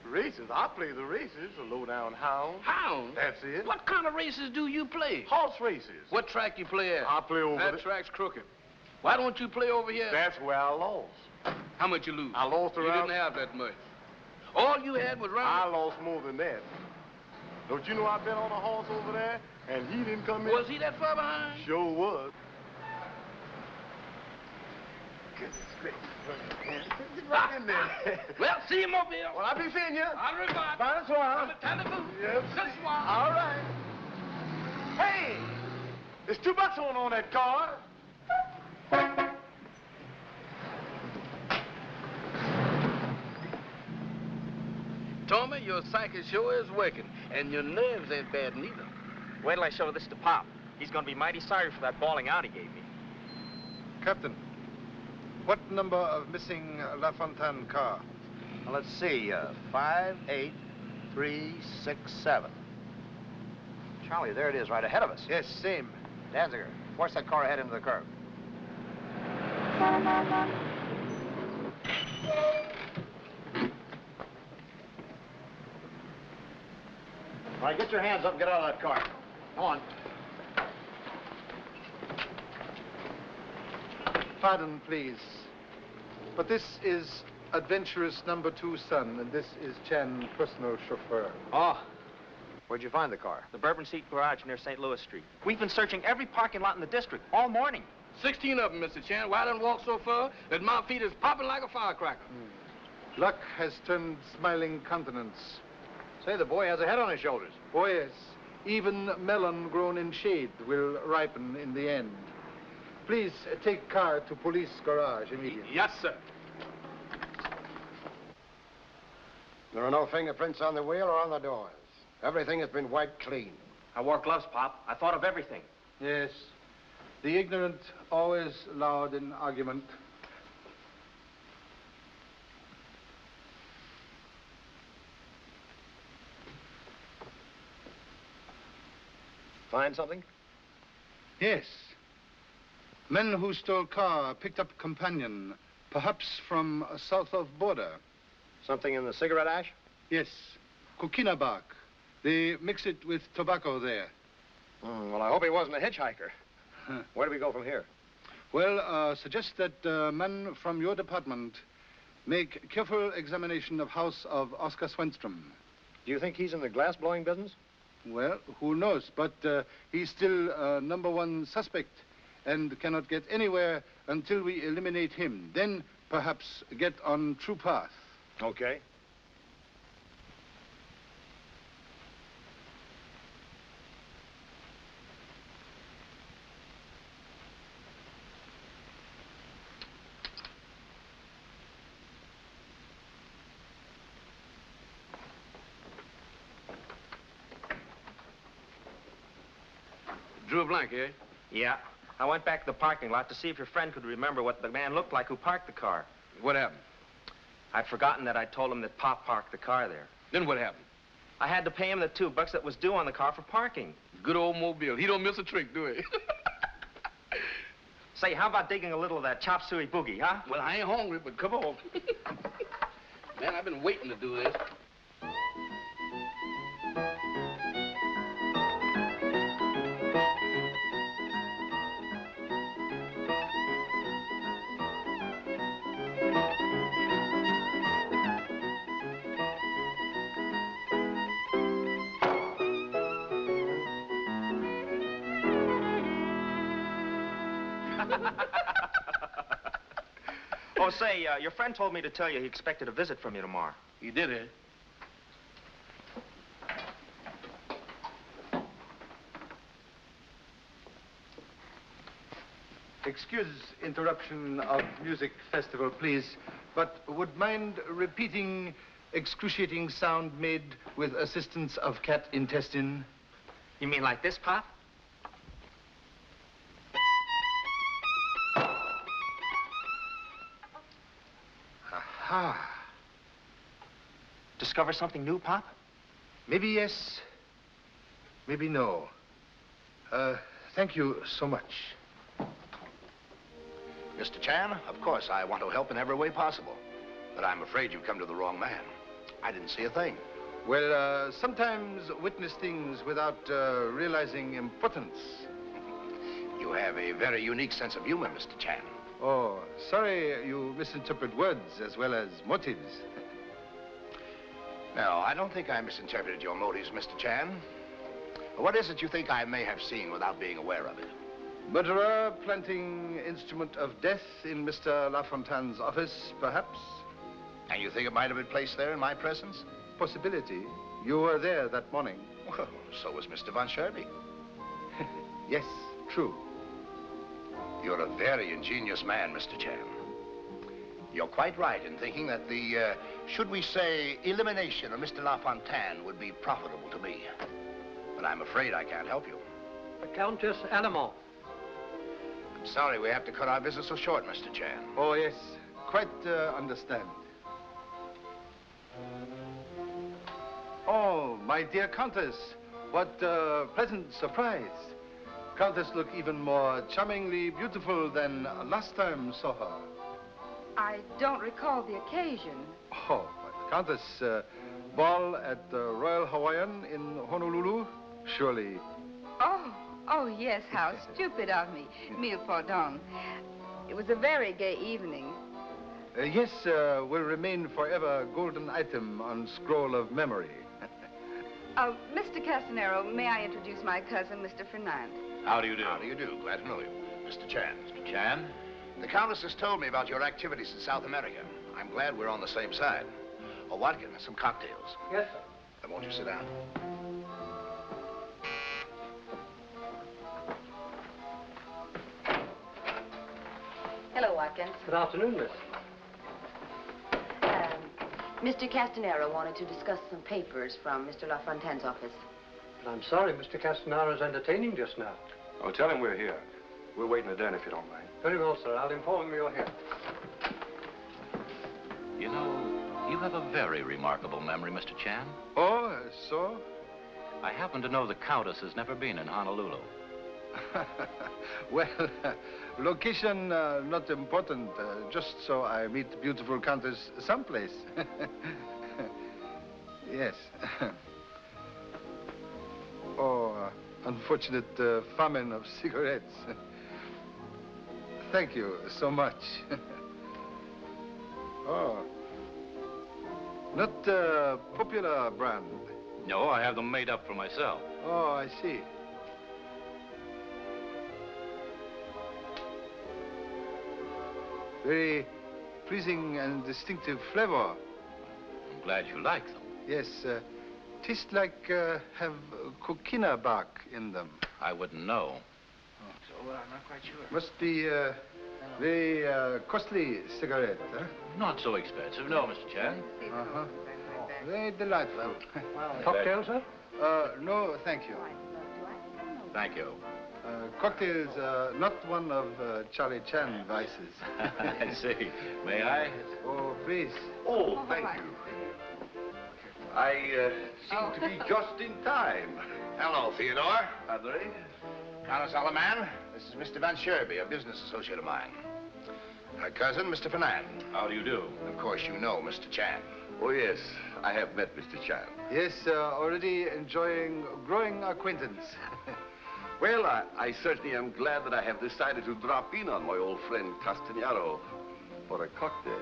[SPEAKER 15] Races? I play the races, a low-down hound.
[SPEAKER 6] Hound?
[SPEAKER 15] That's it.
[SPEAKER 6] What kind of races do you play?
[SPEAKER 15] Horse races.
[SPEAKER 6] What track you play at?
[SPEAKER 15] I play over
[SPEAKER 6] That track's crooked. Why don't you play over here?
[SPEAKER 15] That's where I lost.
[SPEAKER 6] How much you lose?
[SPEAKER 15] I lost around...
[SPEAKER 6] You didn't have that much. All you had was round...
[SPEAKER 15] I lost more than that. Don't you know I bet on a horse over there, and he didn't come in?
[SPEAKER 6] Was he that far behind?
[SPEAKER 15] Sure was. Goodness gracious. Right in there.
[SPEAKER 6] Well, see you, Mobile.
[SPEAKER 15] Well, I'll be seeing you.
[SPEAKER 6] I'll revive.
[SPEAKER 15] Bye, that's why.
[SPEAKER 6] I'm a telephone.
[SPEAKER 15] Yes.
[SPEAKER 6] That's why.
[SPEAKER 15] All right. Hey, there's $2 on that car.
[SPEAKER 6] Tommy, your psychic sure is working, and your nerves ain't bad neither.
[SPEAKER 2] Wait till I show this to Pop. He's going to be mighty sorry for that bawling out he gave me.
[SPEAKER 7] Captain, what number of missing LaFontaigne car?
[SPEAKER 10] Well, let's see, 58367. Charlie, there it is, right ahead of us.
[SPEAKER 7] Yes, same.
[SPEAKER 10] Danziger, force that car ahead into the curb. All right, get your hands up and get out of that car. Come on.
[SPEAKER 7] Pardon, please. But this is adventurous number 2 son, and this is Chan, personal chauffeur.
[SPEAKER 2] Oh,
[SPEAKER 10] Where'd you find the car?
[SPEAKER 2] the Bourbon Seat Garage near St. Louis Street. We've been searching every parking lot in the district all morning.
[SPEAKER 6] 16 of them, Mr. Chan. Why done walk so far that my feet is popping like a firecracker?
[SPEAKER 7] Luck has turned smiling countenance.
[SPEAKER 10] Say, the boy has a head on his shoulders.
[SPEAKER 7] Oh, yes. Even melon grown in shade will ripen in the end. Please take car to police garage immediately.
[SPEAKER 6] Yes, sir.
[SPEAKER 16] There are no fingerprints on the wheel or on the doors. Everything has been wiped clean.
[SPEAKER 2] I wore gloves, Pop. I thought of everything.
[SPEAKER 7] Yes. The ignorant always loud in argument.
[SPEAKER 10] Find something?
[SPEAKER 7] Yes. Men who stole car picked up companion, perhaps from south of border.
[SPEAKER 10] Something in the cigarette ash?
[SPEAKER 7] Yes. Coquina bark. They mix it with tobacco there.
[SPEAKER 10] Well, I hope he wasn't a hitchhiker. Where do we go from here?
[SPEAKER 7] Well, suggest that men from your department Make careful examination of house of Oscar Swenstrom.
[SPEAKER 10] Do you think he's in the glass-blowing business?
[SPEAKER 7] Well, who knows? But he's still #1 suspect and cannot get anywhere until we eliminate him. Then perhaps get on true path.
[SPEAKER 10] Okay.
[SPEAKER 6] Drew a blank, eh?
[SPEAKER 2] Yeah. I went back to the parking lot to see if your friend could remember what the man looked like who parked the car.
[SPEAKER 6] What happened?
[SPEAKER 2] I'd forgotten that I told him that Pop parked the car there.
[SPEAKER 6] Then what happened?
[SPEAKER 2] I had to pay him the $2 that was due on the car for parking.
[SPEAKER 6] Good old Mobile. He don't miss a trick, do he?
[SPEAKER 2] Say, how about digging a little of that chop suey boogie, huh?
[SPEAKER 6] Well, I ain't hungry, but come on. Man, I've been waiting to do this.
[SPEAKER 2] Oh, say, your friend told me to tell you he expected a visit from you tomorrow.
[SPEAKER 6] He did, eh?
[SPEAKER 7] Excuse interruption of music festival, please, but would mind repeating excruciating sound made with assistance of cat intestine?
[SPEAKER 2] You mean like this, Pop?
[SPEAKER 7] Aha.
[SPEAKER 2] Discover something new, Pop?
[SPEAKER 7] Maybe yes, maybe no. Thank you so much.
[SPEAKER 17] Mr. Chan, of course, I want to help in every way possible. But I'm afraid you've come to the wrong man. I didn't see a thing.
[SPEAKER 7] Well, sometimes witness things without realizing importance.
[SPEAKER 17] You have a very unique sense of humor, Mr. Chan.
[SPEAKER 7] Oh, sorry you misinterpret words as well as motives.
[SPEAKER 17] No, I don't think I misinterpreted your motives, Mr. Chan. What is it you think I may have seen without being aware of it?
[SPEAKER 7] Murderer planting instrument of death in Mr. Lafontanne's office, perhaps?
[SPEAKER 17] And you think it might have been placed there in my presence?
[SPEAKER 7] Possibility. You were there that morning.
[SPEAKER 17] Well, so was Mr. von Sherby.
[SPEAKER 7] Yes, true.
[SPEAKER 17] You're a very ingenious man, Mr. Chan. You're quite right in thinking that the, should we say, elimination of Mr. Lafontaine would be profitable to me. But I'm afraid I can't help you.
[SPEAKER 13] The Countess Allemont.
[SPEAKER 17] I'm sorry we have to cut our visit so short, Mr. Chan.
[SPEAKER 7] Oh, yes. Quite understand. Oh, my dear Countess. What a pleasant surprise. Countess look even more charmingly beautiful than last time saw her.
[SPEAKER 3] I don't recall the occasion.
[SPEAKER 7] Oh, but Countess, ball at the Royal Hawaiian in Honolulu? Surely.
[SPEAKER 3] Oh, yes, how stupid of me. Mille pardon. It was a very gay evening.
[SPEAKER 7] Yes, will remain forever golden item on scroll of memory.
[SPEAKER 3] Mr. Castanero, may I introduce my cousin, Mr. Fernand?
[SPEAKER 17] How do you do? How do you do? Glad to know you. Mr. Chan. Mr. Chan? The Countess has told me about your activities in South America. I'm glad we're on the same side. Oh, Watkin, some cocktails.
[SPEAKER 13] Yes, sir.
[SPEAKER 17] Then won't you sit down?
[SPEAKER 8] Hello, Watkins.
[SPEAKER 13] Good afternoon, miss.
[SPEAKER 8] Mr. Castanero wanted to discuss some papers from Mr. Lafontaine's office.
[SPEAKER 13] But I'm sorry, Mr. Castanero's entertaining just now.
[SPEAKER 11] Oh, tell him we're here. We're waiting at den if you don't mind.
[SPEAKER 13] Very well, sir. I'll inform him you're here.
[SPEAKER 1] You know, you have a very remarkable memory, Mr. Chan.
[SPEAKER 7] Oh, so?
[SPEAKER 1] I happen to know the Countess has never been in Honolulu.
[SPEAKER 7] Well, location not important. Just so I meet the beautiful Countess someplace. Yes. Oh, unfortunate famine of cigarettes. Thank you so much. Oh. Not popular brand.
[SPEAKER 1] No, I have them made up for myself.
[SPEAKER 7] Oh, I see. Very pleasing and distinctive flavor.
[SPEAKER 1] I'm glad you like them.
[SPEAKER 7] Yes, tastes like have coquina bark in them.
[SPEAKER 1] I wouldn't know.
[SPEAKER 2] So, I'm not quite sure.
[SPEAKER 7] Must be very costly cigarette, huh?
[SPEAKER 1] Not so expensive, no, Mr. Chan.
[SPEAKER 7] Uh-huh. Very delightful.
[SPEAKER 1] Cocktail,
[SPEAKER 7] sir? No, thank you.
[SPEAKER 1] Thank you.
[SPEAKER 7] Cocktails not one of Charlie Chan vices.
[SPEAKER 1] I see. May I?
[SPEAKER 7] Oh, please.
[SPEAKER 9] Oh, thank you. I seem to be just in time.
[SPEAKER 17] Hello, Theodore.
[SPEAKER 9] Padre?
[SPEAKER 17] Countess Alaman, this is Mr. Van Sherby, a business associate of mine. Her cousin, Mr. Fernand.
[SPEAKER 1] How do you do?
[SPEAKER 17] Of course, you know Mr. Chan.
[SPEAKER 9] Oh, yes. I have met Mr. Chan.
[SPEAKER 7] Yes, already enjoying growing acquaintance.
[SPEAKER 9] Well, I certainly am glad that I have decided to drop in on my old friend Castagnaro for a cocktail.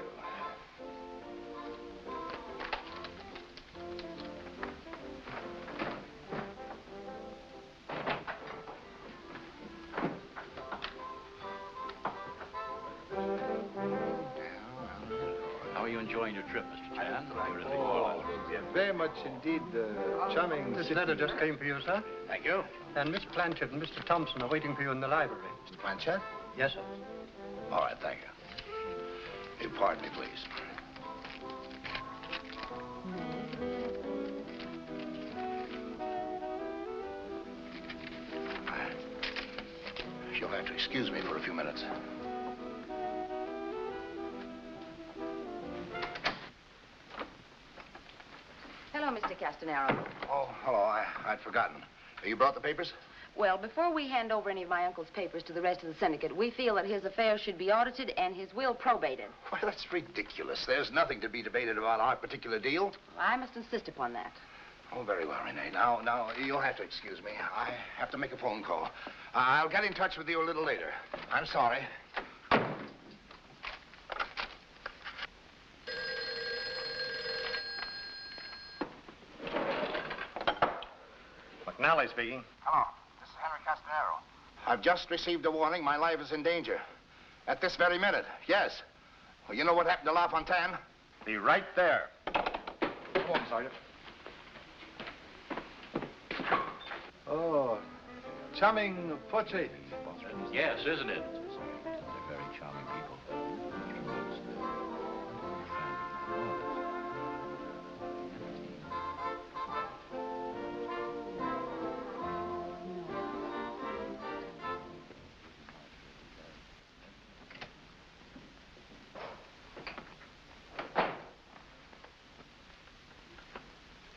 [SPEAKER 1] How are you enjoying your trip, Mr. Chan? You're in New Orleans.
[SPEAKER 7] Very much indeed charming.
[SPEAKER 18] This
[SPEAKER 7] city.
[SPEAKER 18] letter just came for you, sir.
[SPEAKER 17] Thank you.
[SPEAKER 18] And Miss Blanchard and Mr. Thompson are waiting for you in the library.
[SPEAKER 17] Mr. Blanchard?
[SPEAKER 18] Yes, sir.
[SPEAKER 17] All right, thank you. You pardon me, please. You'll have to excuse me for a few minutes.
[SPEAKER 19] Hello, Mr. Castanero.
[SPEAKER 17] Oh, hello. I'd forgotten. You brought the papers?
[SPEAKER 19] Well, before we hand over any of my uncle's papers to the rest of the syndicate, we feel that his affairs should be audited and his will probated.
[SPEAKER 17] Why, that's ridiculous. There's nothing to be debated about our particular deal.
[SPEAKER 19] I must insist upon that.
[SPEAKER 17] Oh, very well, Renee. Now, you'll have to excuse me. I have to make a phone call. I'll get in touch with you a little later. I'm sorry.
[SPEAKER 10] McNally speaking.
[SPEAKER 17] Hello. This is Henry Castanero. I've just received a warning. My life is in danger. At this very minute, yes. Well, you know what happened to LaFontaine?
[SPEAKER 10] Be right there. Come on, Sergeant.
[SPEAKER 7] Oh, charming portrait.
[SPEAKER 1] Yes, isn't it? They're very charming people.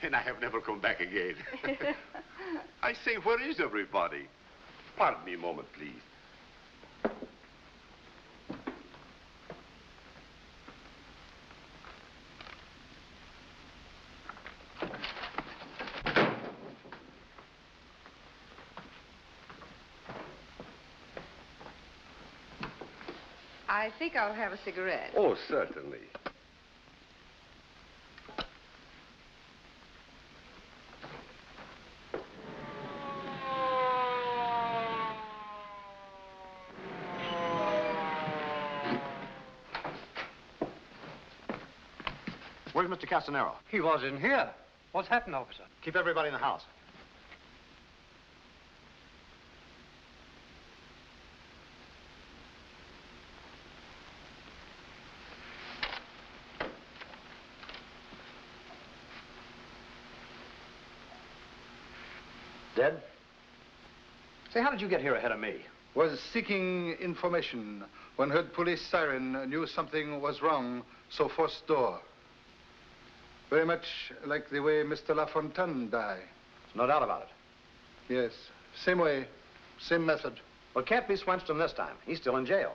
[SPEAKER 9] And I have never come back again. I say, where is everybody? Pardon me a moment, please.
[SPEAKER 3] I think I'll have a cigarette.
[SPEAKER 9] Oh, certainly.
[SPEAKER 10] Where's Mr. Castanero?
[SPEAKER 18] He was in here. What's happened, officer?
[SPEAKER 10] Keep everybody in the house.
[SPEAKER 2] Dead? Say, how did you get here ahead of me?
[SPEAKER 7] Was seeking information. When heard police siren, knew something was wrong, so forced door. Very much like the way Mr. LaFontaine died.
[SPEAKER 2] No doubt about it.
[SPEAKER 7] Yes, same way, same method.
[SPEAKER 2] Well, it can't be Swenstrom this time. He's still in jail.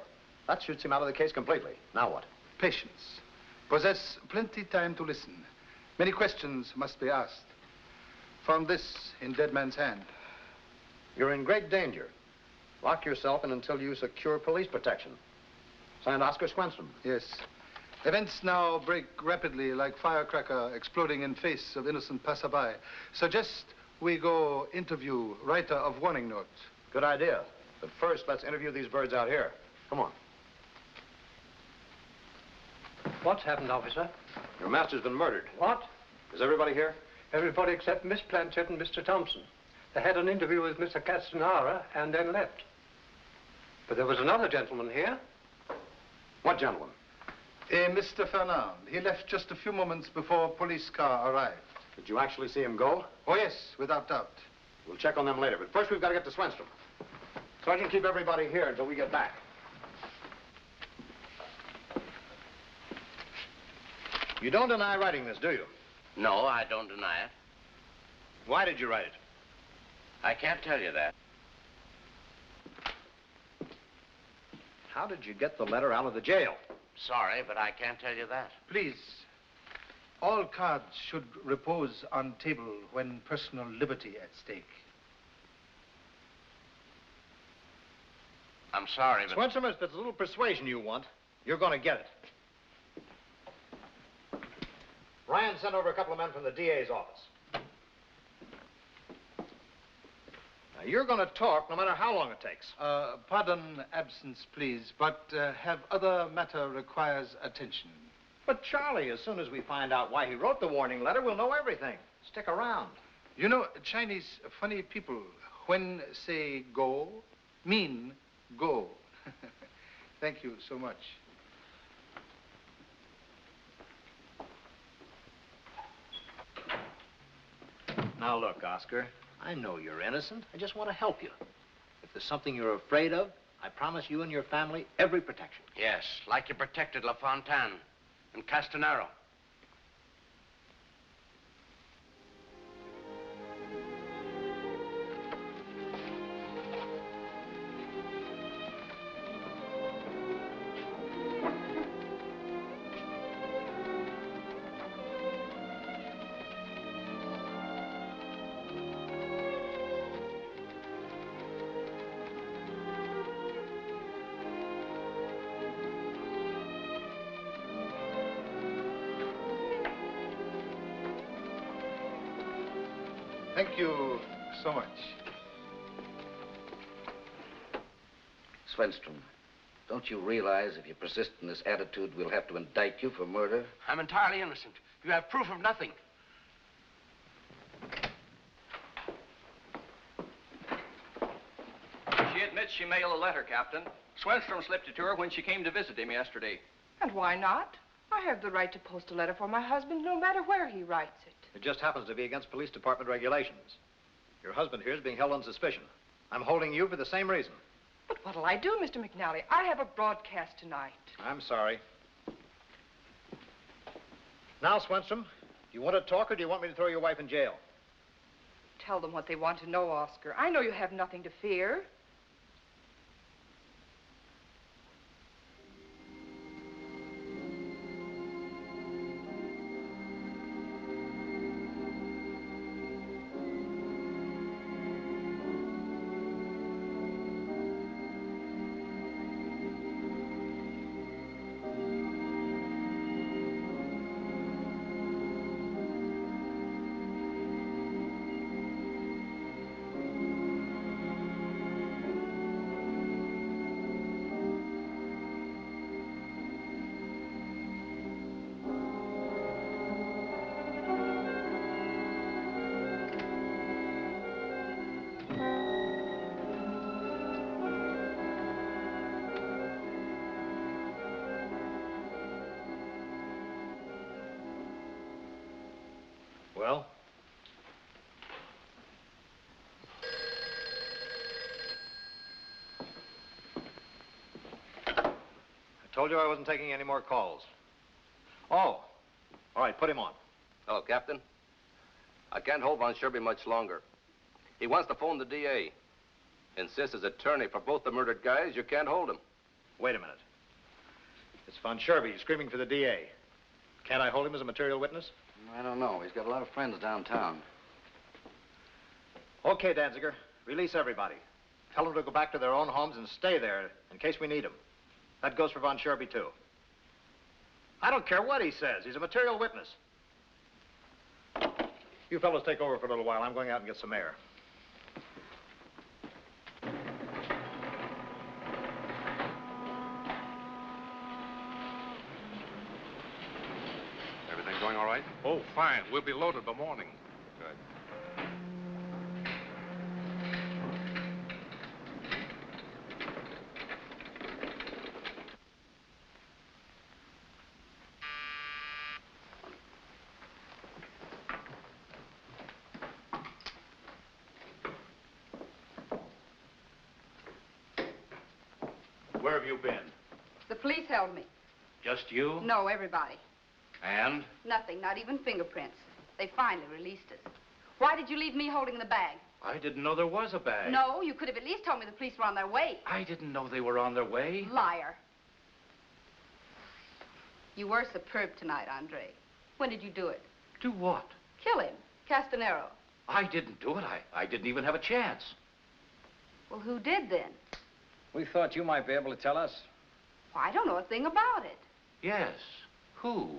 [SPEAKER 2] That shoots him out of the case completely. Now what?
[SPEAKER 7] Patience. Possess plenty time to listen. Many questions must be asked. Found this in dead man's hand.
[SPEAKER 2] You're in great danger. Lock yourself in until you secure police protection. Signed, Oscar Swenstrom.
[SPEAKER 7] Yes. Events now break rapidly like firecracker exploding in face of innocent passerby. Suggest we go interview writer of warning notes.
[SPEAKER 10] Good idea. But first, let's interview these birds out here. Come on.
[SPEAKER 18] What's happened, officer?
[SPEAKER 10] Your master's been murdered.
[SPEAKER 18] What?
[SPEAKER 10] Is everybody here?
[SPEAKER 18] Everybody except Miss Blanchett and Mr. Thompson. They had an interview with Mr. Castanara and then left. But there was another gentleman here.
[SPEAKER 10] What gentleman?
[SPEAKER 7] Mr. Fernand. He left just a few moments before a police car arrived.
[SPEAKER 10] Did you actually see him go?
[SPEAKER 7] Oh, yes, without doubt.
[SPEAKER 10] We'll check on them later, but first we've got to get to Swenstrom. Sergeant, keep everybody here until we get back. You don't deny writing this, do you?
[SPEAKER 17] No, I don't deny it.
[SPEAKER 10] Why did you write it?
[SPEAKER 17] I can't tell you that.
[SPEAKER 10] How did you get the letter out of the jail?
[SPEAKER 17] Sorry, but I can't tell you that.
[SPEAKER 7] Please, all cards should repose on table when personal liberty at stake.
[SPEAKER 17] I'm sorry, but...
[SPEAKER 10] Swenstrom, if it's a little persuasion you want, you're going to get it. Ryan sent over a couple of men from the DA's office. Now, you're going to talk no matter how long it takes.
[SPEAKER 7] Pardon absence, please, but have other matter requires attention.
[SPEAKER 10] But Charlie, as soon as we find out why he wrote the warning letter, we'll know everything. Stick around.
[SPEAKER 7] You know, Chinese funny people, when say go, mean go. Thank you so much.
[SPEAKER 10] Now look, Oscar, I know you're innocent. I just want to help you. If there's something you're afraid of, I promise you and your family every protection.
[SPEAKER 17] Yes, like you protected Lafontaine and Castanaro.
[SPEAKER 7] Thank you so much.
[SPEAKER 6] Swenstrom, don't you realize if you persist in this attitude, we'll have to indict you for murder?
[SPEAKER 17] I'm entirely innocent. You have proof of nothing.
[SPEAKER 20] She admits she mailed a letter, Captain. Swenstrom slipped it to her when she came to visit him yesterday.
[SPEAKER 21] And why not? I have the right to post a letter for my husband no matter where he writes it.
[SPEAKER 10] It just happens to be against police department regulations. Your husband here is being held on suspicion. I'm holding you for the same reason.
[SPEAKER 21] But what'll I do, Mr. McNally? I have a broadcast tonight.
[SPEAKER 10] I'm sorry. Now, Swenstrom, do you want to talk or do you want me to throw your wife in jail?
[SPEAKER 21] Tell them what they want to know, Oscar. I know you have nothing to fear.
[SPEAKER 10] Well? I told you I wasn't taking any more calls. Oh, all right, put him on.
[SPEAKER 12] Hello, Captain. I can't hold Von Sherby much longer. He wants to phone the DA. Insists as attorney for both the murdered guys, you can't hold him.
[SPEAKER 10] Wait a minute. It's Von Sherby screaming for the DA. Can't I hold him as a material witness?
[SPEAKER 6] I don't know. He's got a lot of friends downtown.
[SPEAKER 10] Okay, Danziger. Release everybody. Tell them to go back to their own homes and stay there in case we need them. That goes for Von Sherby, too. I don't care what he says. He's a material witness. You fellows take over for a little while. I'm going out and get some air.
[SPEAKER 11] Everything going all right?
[SPEAKER 14] Oh, fine. We'll be loaded by morning.
[SPEAKER 11] Good.
[SPEAKER 1] Where have you been?
[SPEAKER 3] The police held me.
[SPEAKER 1] Just you?
[SPEAKER 3] No, everybody.
[SPEAKER 1] And?
[SPEAKER 3] Nothing, not even fingerprints. They finally released us. Why did you leave me holding the bag?
[SPEAKER 1] I didn't know there was a bag.
[SPEAKER 3] No, you could have at least told me the police were on their way.
[SPEAKER 1] I didn't know they were on their way.
[SPEAKER 3] Liar. You were superb tonight, Andre. When did you do it?
[SPEAKER 1] Do what?
[SPEAKER 3] Kill him, Castanero.
[SPEAKER 1] I didn't do it. I didn't even have a chance.
[SPEAKER 3] Well, who did then?
[SPEAKER 13] We thought you might be able to tell us.
[SPEAKER 3] Well, I don't know a thing about it.
[SPEAKER 1] Yes. Who?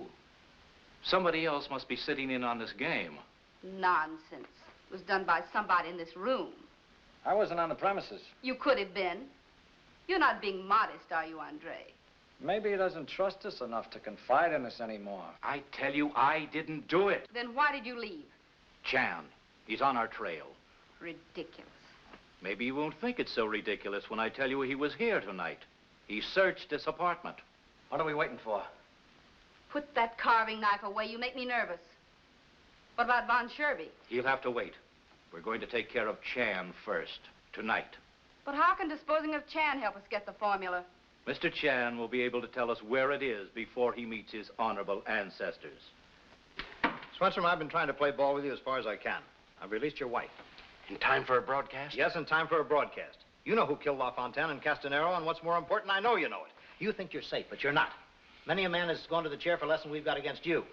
[SPEAKER 1] Somebody else must be sitting in on this game.
[SPEAKER 3] Nonsense. It was done by somebody in this room.
[SPEAKER 13] I wasn't on the premises.
[SPEAKER 3] You could have been. You're not being modest, are you, Andre?
[SPEAKER 13] Maybe he doesn't trust us enough to confide in us anymore.
[SPEAKER 1] I tell you, I didn't do it.
[SPEAKER 3] Then why did you leave?
[SPEAKER 1] Chan. He's on our trail.
[SPEAKER 3] Ridiculous.
[SPEAKER 1] Maybe you won't think it's so ridiculous when I tell you he was here tonight. He searched this apartment.
[SPEAKER 10] What are we waiting for?
[SPEAKER 3] Put that carving knife away. You make me nervous. What about Von Sherby?
[SPEAKER 1] He'll have to wait. We're going to take care of Chan first, tonight.
[SPEAKER 3] But how can disposing of Chan help us get the formula?
[SPEAKER 1] Mr. Chan will be able to tell us where it is before he meets his honorable ancestors.
[SPEAKER 10] Swenstrom, I've been trying to play ball with you as far as I can. I've released your wife.
[SPEAKER 17] In time for a broadcast?
[SPEAKER 10] Yes, in time for a broadcast. You know who killed LaFontaine and Castanero, and what's more important, I know you know it. You think you're safe, but you're not. Many a man has gone to the chair for less than we've got against you.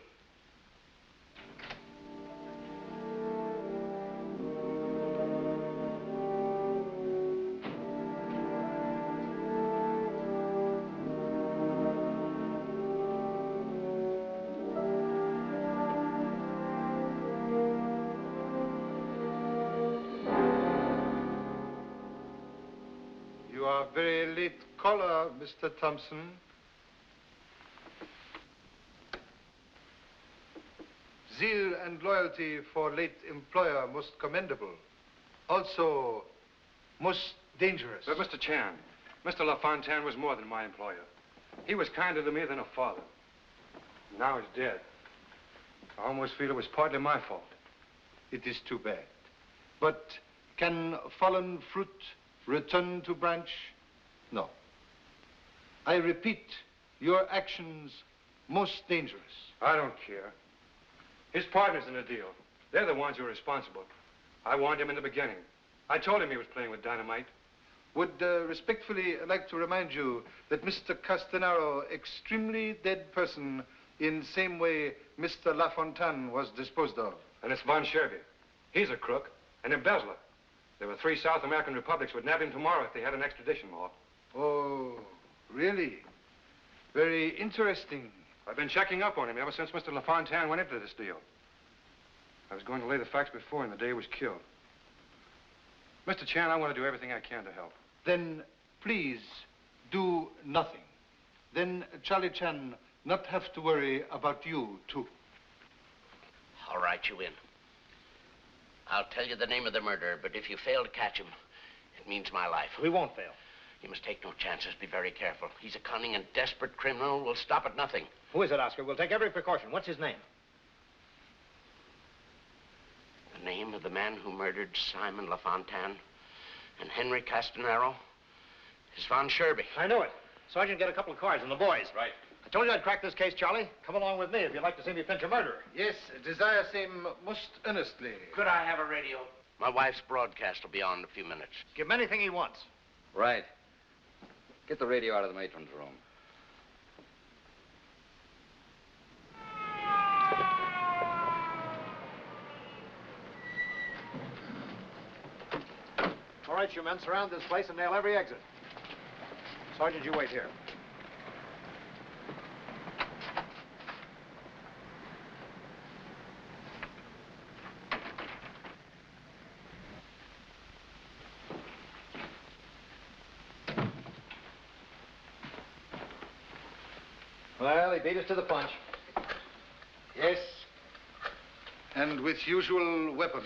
[SPEAKER 7] You are very late caller, Mr. Thompson. Zeal and loyalty for late employer most commendable. Also, most dangerous.
[SPEAKER 11] But, Mr. Chan, Mr. LaFontaine was more than my employer. He was kinder to me than a father. Now he's dead. I almost feel it was partly my fault.
[SPEAKER 7] It is too bad. But can fallen fruit return to branch? No. I repeat, your actions most dangerous.
[SPEAKER 11] I don't care. His partners in the deal. They're the ones who are responsible. I warned him in the beginning. I told him he was playing with dynamite.
[SPEAKER 7] Would respectfully like to remind you that Mr. Castanaro, extremely dead person, in same way Mr. LaFontaine was disposed of.
[SPEAKER 11] And it's Von Sherby. He's a crook, an embezzler. There were 3 South American republics would nab him tomorrow if they had an extradition law.
[SPEAKER 7] Oh, really? Very interesting.
[SPEAKER 11] I've been checking up on him ever since Mr. LaFontaine went into this deal. I was going to lay the facts before him the day he was killed. Mr. Chan, I want to do everything I can to help.
[SPEAKER 7] Then, please, do nothing. Then Charlie Chan not have to worry about you, too.
[SPEAKER 17] All right, you win. I'll tell you the name of the murderer, but if you fail to catch him, it means my life.
[SPEAKER 10] We won't fail.
[SPEAKER 17] You must take no chances. Be very careful. He's a cunning and desperate criminal. We'll stop at nothing.
[SPEAKER 10] Who is it, Oscar? We'll take every precaution. What's his name?
[SPEAKER 17] The name of the man who murdered Simon Lafontaine and Henry Castanero is Von Sherby.
[SPEAKER 10] I know it. Sergeant, get a couple of cars and the boys.
[SPEAKER 17] Right.
[SPEAKER 10] I told you I'd crack this case, Charlie. Come along with me if you'd like to see me pinch a murderer.
[SPEAKER 7] Yes, desire same most earnestly.
[SPEAKER 17] Could I have a radio? My wife's broadcast will be on in a few minutes.
[SPEAKER 10] Give him anything he wants.
[SPEAKER 5] Right. Get the radio out of the matron's room.
[SPEAKER 10] All right, you men, surround this place and nail every exit. Sergeant, you wait here. Well, he beat us to the punch.
[SPEAKER 7] Yes. And with usual weapon.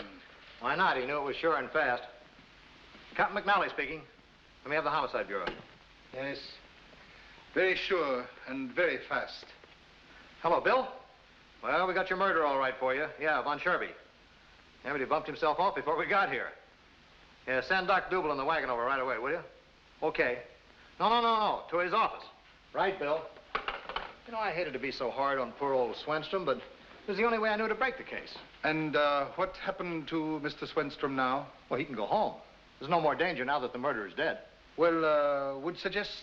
[SPEAKER 10] Why not? He knew it was sure and fast. Captain McNally speaking. Let me have the Homicide Bureau.
[SPEAKER 7] Yes. Very sure and very fast.
[SPEAKER 10] Hello, Bill. Well, we got your murder all right for you. Yeah, Von Sherby. Yeah, but he bumped himself off before we got here. Yeah, send Doc Double in the wagon over right away, will you? Okay. No. To his office. Right, Bill. You know, I hated to be so hard on poor old Swenstrom, but it was the only way I knew to break the case.
[SPEAKER 7] And what happened to Mr. Swenstrom now?
[SPEAKER 10] Well, he can go home. There's no more danger now that the murderer's dead.
[SPEAKER 7] Well, would suggest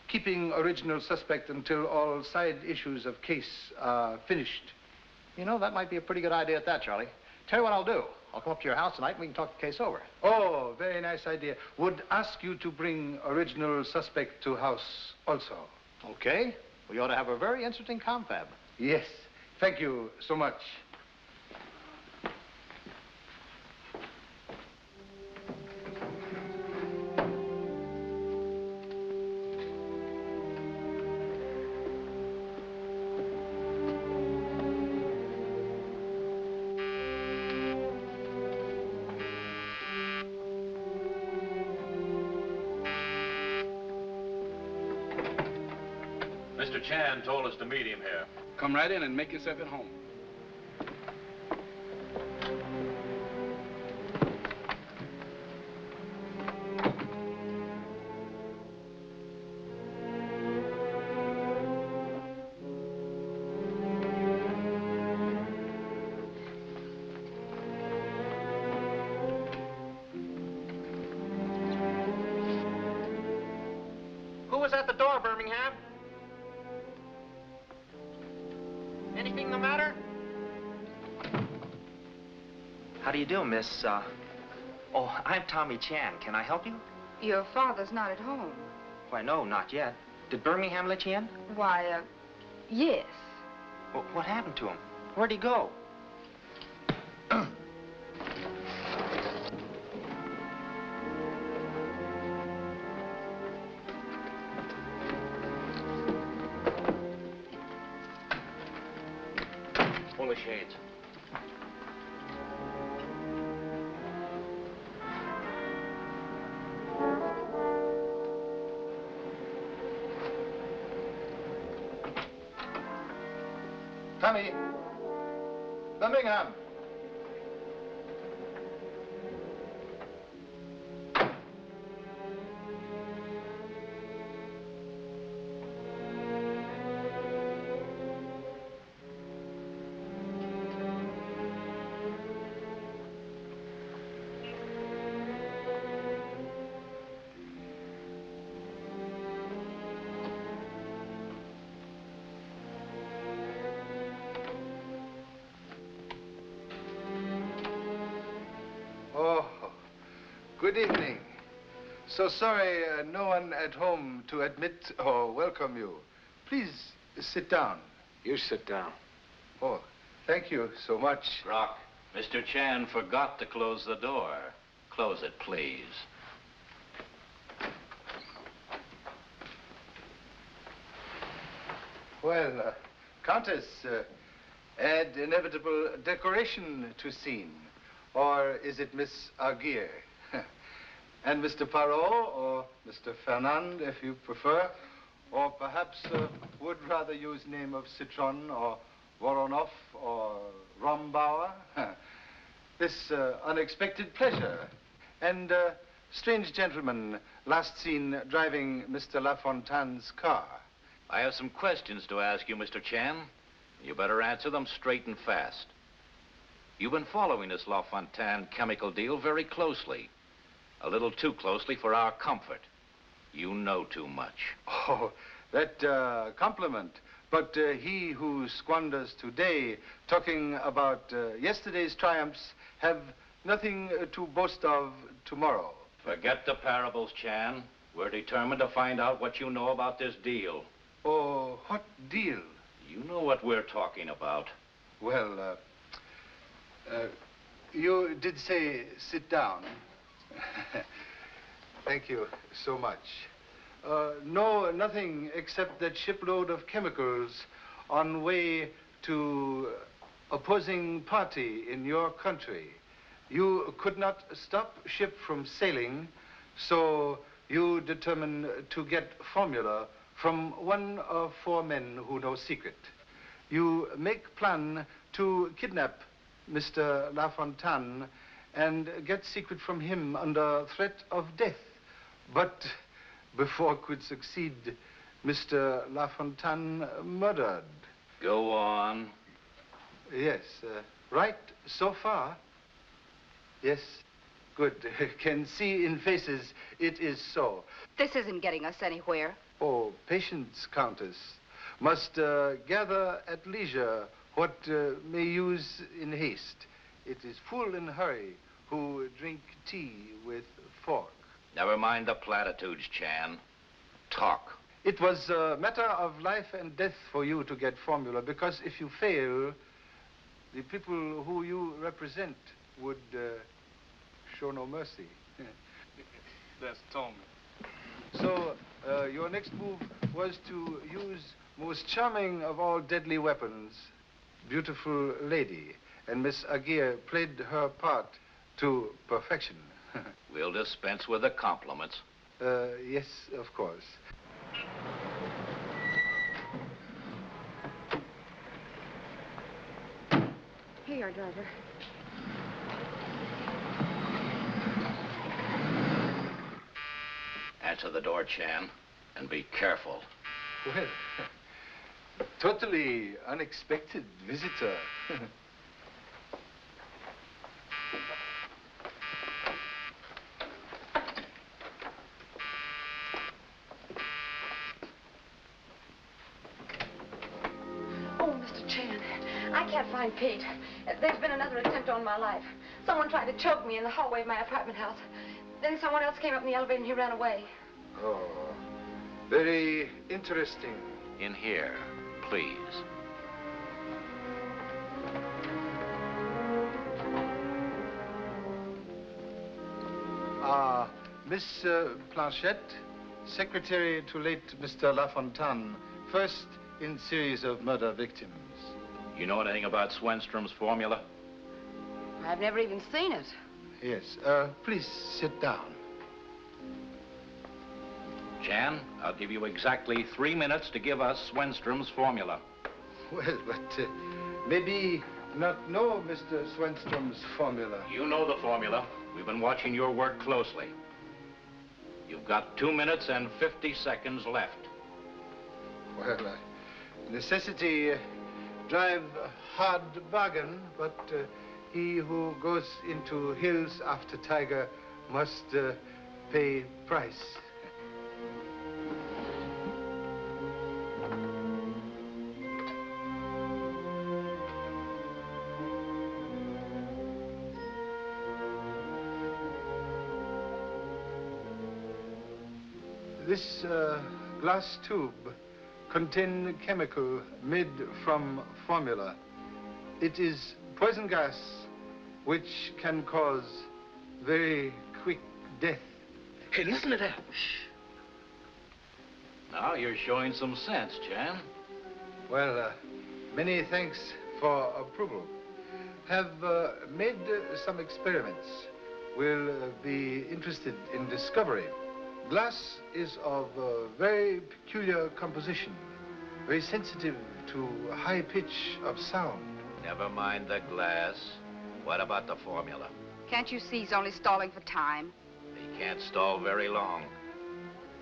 [SPEAKER 7] keeping original suspect until all side issues of case are finished.
[SPEAKER 10] You know, that might be a pretty good idea at that, Charlie. Tell you what I'll do. I'll come up to your house tonight and we can talk the case over.
[SPEAKER 7] Oh, very nice idea. Would ask you to bring original suspect to house also.
[SPEAKER 10] Okay. We ought to have a very interesting confab.
[SPEAKER 7] Yes. Thank you so much.
[SPEAKER 1] Mr. Chan told us to meet him here.
[SPEAKER 6] Come right in and make yourself at home.
[SPEAKER 2] Who was at the door, Birmingham? Anything the matter? How do you do, Miss, Oh, I'm Tommy Chan. Can I help you?
[SPEAKER 3] Your father's not at home.
[SPEAKER 2] Why, no, not yet. Did Birmingham let you in?
[SPEAKER 3] Why, yes.
[SPEAKER 2] Well, what happened to him? Where'd he go?
[SPEAKER 1] Pull the shades.
[SPEAKER 7] Tommy. Birmingham. Oh, good evening. So sorry no one at home to admit or welcome you. Please sit down.
[SPEAKER 14] You sit down.
[SPEAKER 7] Oh, thank you so much.
[SPEAKER 1] Brock, Mr. Chan forgot to close the door. Close it, please.
[SPEAKER 7] Well, Countess, add inevitable decoration to scene. Or is it Miss Aguirre? And Mr. Parot, or Mr. Fernand, if you prefer. Or perhaps would rather use name of Citron, or Voronov, or Rombauer. This unexpected pleasure. And strange gentleman, last seen driving Mr. Lafontanne's car.
[SPEAKER 1] I have some questions to ask you, Mr. Chan. You better answer them straight and fast. You've been following this Lafontaine chemical deal very closely. A little too closely for our comfort. You know too much.
[SPEAKER 7] Oh, that compliment. But he who squanders today, talking about yesterday's triumphs, have nothing to boast of tomorrow.
[SPEAKER 1] Forget the parables, Chan. We're determined to find out what you know about this deal.
[SPEAKER 7] Oh, what deal?
[SPEAKER 1] You know what we're talking about.
[SPEAKER 7] Well, you did say sit down. Thank you so much. know nothing except that shipload of chemicals on way to opposing party in your country. You could not stop ship from sailing, so you determined to get formula from one of 4 men who know secret. You make plan to kidnap Mr. Lafontaine and get secret from him under threat of death. But before could succeed, Mr. Lafontaine murdered.
[SPEAKER 1] Go on.
[SPEAKER 7] Yes, right so far. Yes, good. Can see in faces it is so.
[SPEAKER 3] This isn't getting us anywhere.
[SPEAKER 7] Oh, patience, Countess. Must gather at leisure what may use in haste. It is fool in hurry who drink tea with fork.
[SPEAKER 1] Never mind the platitudes, Chan. Talk.
[SPEAKER 7] It was a matter of life and death for you to get formula, because if you fail, the people who you represent would show no mercy.
[SPEAKER 4] That's Tommy.
[SPEAKER 7] So, your next move was to use most charming of all deadly weapons, beautiful lady. And Miss Aguirre played her part to perfection.
[SPEAKER 1] We'll dispense with the compliments.
[SPEAKER 7] Yes, of course.
[SPEAKER 19] Here you are, driver.
[SPEAKER 1] Answer the door, Chan, and be careful.
[SPEAKER 7] Well, totally unexpected visitor.
[SPEAKER 19] Oh, Mr. Chan, I can't find Pete. There's been another attempt on my life. Someone tried to choke me in the hallway of my apartment house. Then someone else came up in the elevator and he ran away.
[SPEAKER 7] Oh, very interesting.
[SPEAKER 1] In here, please. Miss Planchette, secretary to late Mr. Lafontaine, first in series of murder victims. You know anything about Swenstrom's formula?
[SPEAKER 19] I've never even seen it.
[SPEAKER 7] Yes, please sit down.
[SPEAKER 1] Chan, I'll give you exactly 3 minutes to give us Swenstrom's formula.
[SPEAKER 7] Well, but maybe not know Mr. Swenstrom's formula.
[SPEAKER 1] You know the formula. We've been watching your work closely. You've got 2 minutes and 50 seconds left.
[SPEAKER 7] Well, necessity drive hard bargain, but he who goes into hills after tiger must pay price. This glass tube contains chemical made from formula. It is poison gas which can cause very quick death.
[SPEAKER 6] Hey, listen to that. Shh.
[SPEAKER 1] Now you're showing some sense, Chan.
[SPEAKER 7] Well, many thanks for approval. Have made some experiments. Will be interested in discovery. Glass is of very peculiar composition, very sensitive to high pitch of sound.
[SPEAKER 1] Never mind the glass. What about the formula?
[SPEAKER 3] Can't you see he's only stalling for time?
[SPEAKER 1] He can't stall very long.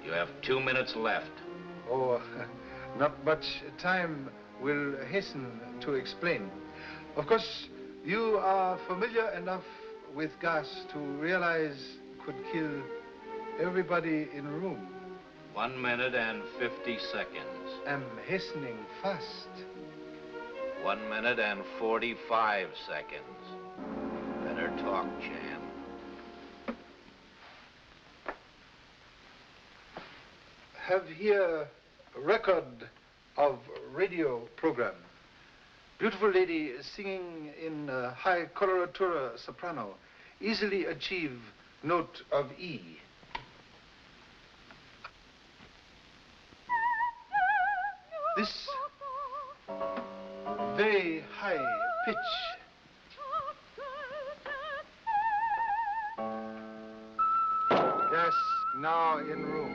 [SPEAKER 1] You have 2 minutes left.
[SPEAKER 7] Oh, not much time will hasten to explain. Of course, you are familiar enough with gas to realize could kill everybody in room.
[SPEAKER 1] 1 minute and 50 seconds.
[SPEAKER 7] Am hastening fast.
[SPEAKER 1] 1 minute and 45 seconds. Better talk, Chan.
[SPEAKER 7] Have here a record of radio program. Beautiful lady singing in high coloratura soprano. Easily achieve note of E. This very high pitch gas now in room.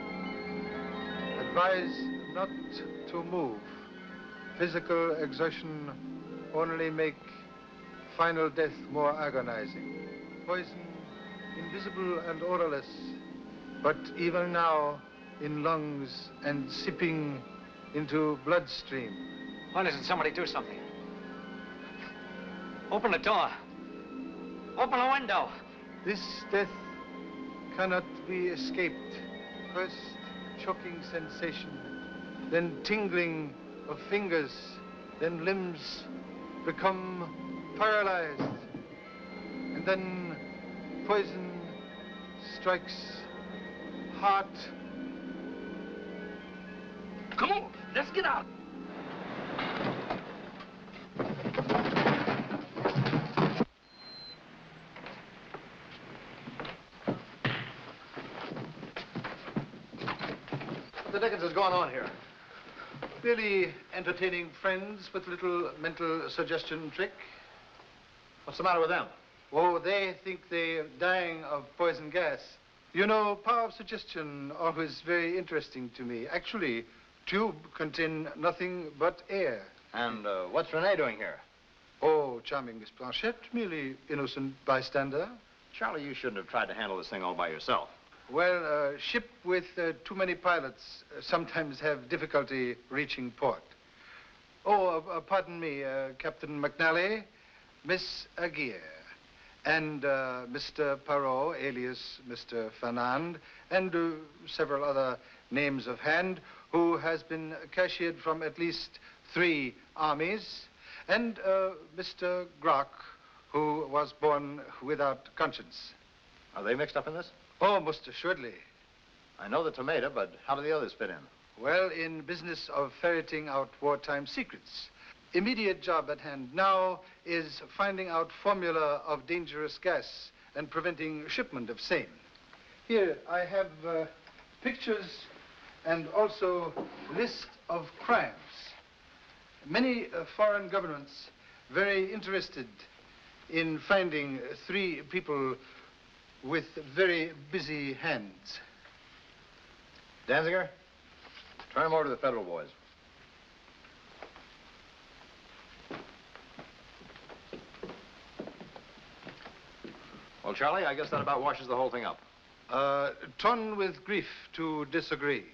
[SPEAKER 7] Advise not to move. Physical exertion only make final death more agonizing. Poison invisible and odorless, but even now in lungs and seeping into bloodstream.
[SPEAKER 13] Why doesn't somebody do something? Open the door. Open the window.
[SPEAKER 7] This death cannot be escaped. First, choking sensation, then tingling of fingers, then limbs become paralyzed, and then poison strikes heart.
[SPEAKER 6] Come on, let's get out.
[SPEAKER 10] What the dickens is going on here?
[SPEAKER 7] Really entertaining friends with a little mental suggestion trick.
[SPEAKER 10] What's the matter with them?
[SPEAKER 7] Oh, they think they're dying of poison gas. You know, power of suggestion always very interesting to me. Actually, tube contain nothing but air.
[SPEAKER 10] And what's Renee doing here?
[SPEAKER 7] Oh, charming Miss Blanchette, merely innocent bystander.
[SPEAKER 10] Charlie, you shouldn't have tried to handle this thing all by yourself.
[SPEAKER 7] Well, a ship with too many pilots sometimes have difficulty reaching port. Oh, pardon me, Captain McNally, Miss Aguirre, and Mr. Parot, alias Mr. Fernand, and several other names of hand, who has been cashiered from at least 3 armies, and Mr. Grock, who was born without conscience.
[SPEAKER 10] Are they mixed up in this?
[SPEAKER 7] Oh, most assuredly.
[SPEAKER 10] I know the tomato, but how do the others fit in?
[SPEAKER 7] Well, in business of ferreting out wartime secrets. Immediate job at hand now is finding out formula of dangerous gas and preventing shipment of same. Here, I have pictures and also list of crimes. Many foreign governments very interested in finding 3 people with very busy hands.
[SPEAKER 10] Danziger, turn him over to the federal boys. Well, Charlie, I guess that about washes the whole thing up.
[SPEAKER 7] Torn with grief to disagree.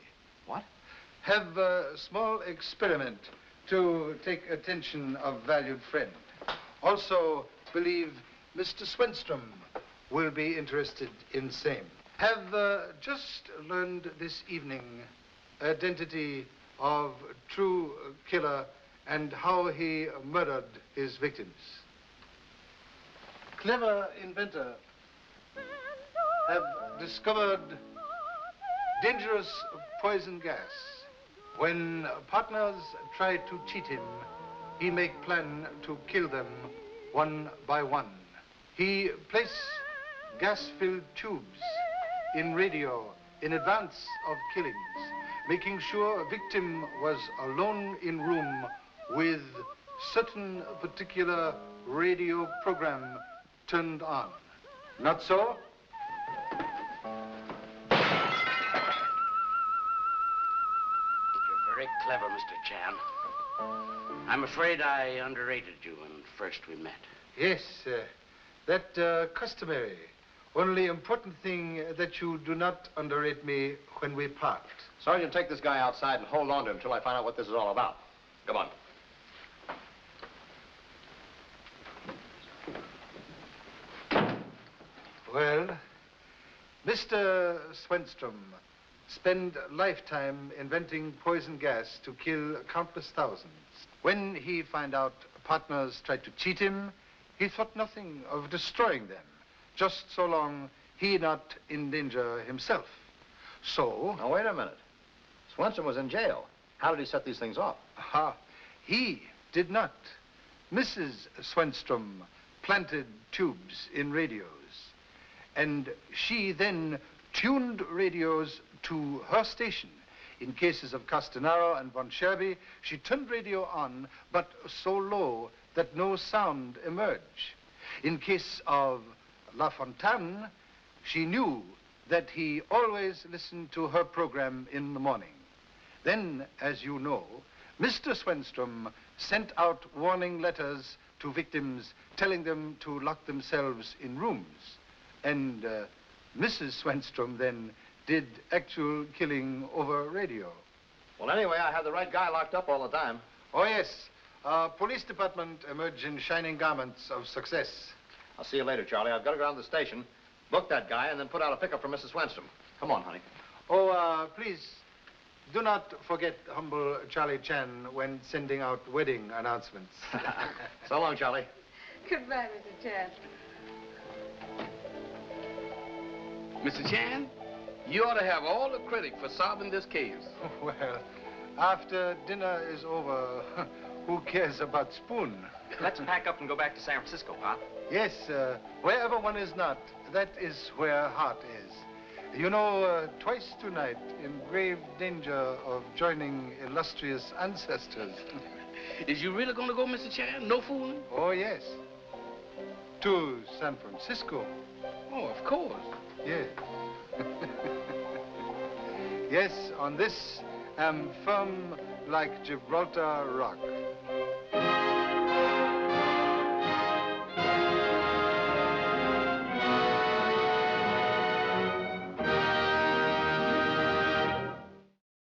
[SPEAKER 10] What?
[SPEAKER 7] Have a small experiment to take attention of valued friend. Also, believe Mr. Swenstrom will be interested in same. Have just learned this evening identity of true killer and how he murdered his victims. Clever inventor have discovered dangerous poison gas. When partners try to cheat him, he make plan to kill them one by one. He place gas-filled tubes in radio in advance of killings, making sure a victim was alone in room with certain particular radio program turned on. Not so?
[SPEAKER 6] You're very clever, Mr. Chan. I'm afraid I underrated you when first we met.
[SPEAKER 7] Yes, that customary. Only important thing that you do not underrate me when we part.
[SPEAKER 10] Sergeant, take this guy outside and hold on to him until I find out what this is all about. Come on.
[SPEAKER 7] Well, Mr. Swenstrom spent lifetime inventing poison gas to kill countless thousands. When he find out partners tried to cheat him, he thought nothing of destroying them, just so long he not endanger himself. So...
[SPEAKER 10] Now, wait a minute. Swenstrom was in jail. How did he set these things off?
[SPEAKER 7] Aha. He did not. Mrs. Swenstrom planted tubes in radios, and she then tuned radios to her station In cases of Castanaro and von Sherby, she turned radio on, but so low that no sound emerged. In case of Lafontaine, she knew that he always listened to her program in the morning. Then, as you know, Mr. Swenstrom sent out warning letters to victims telling them to lock themselves in rooms. And Mrs. Swenstrom then did actual killing over radio.
[SPEAKER 10] Well, anyway, I had the right guy locked up all the time.
[SPEAKER 7] Oh, yes. Police department emerged in shining garments of success.
[SPEAKER 10] I'll see you later, Charlie. I've got to go down to the station, book that guy, and then put out a pickup for Mrs. Swenstrom. Come on, honey.
[SPEAKER 7] Oh, please, do not forget humble Charlie Chan when sending out wedding announcements.
[SPEAKER 10] So long, Charlie.
[SPEAKER 3] Goodbye, Mr. Chan.
[SPEAKER 6] Mr. Chan, you ought to have all the credit for solving this case.
[SPEAKER 7] Well, after dinner is over, who cares about spoon?
[SPEAKER 2] Let's pack up and go back to San Francisco, Pop.
[SPEAKER 7] Yes, wherever one is not, that is where heart is. You know, twice tonight, in grave danger of joining illustrious ancestors.
[SPEAKER 6] Is you really gonna go, Mr. Chan? No fooling?
[SPEAKER 7] Oh, yes. To San Francisco.
[SPEAKER 6] Oh, of course.
[SPEAKER 7] Yes. Yes, on this am firm like Gibraltar rock.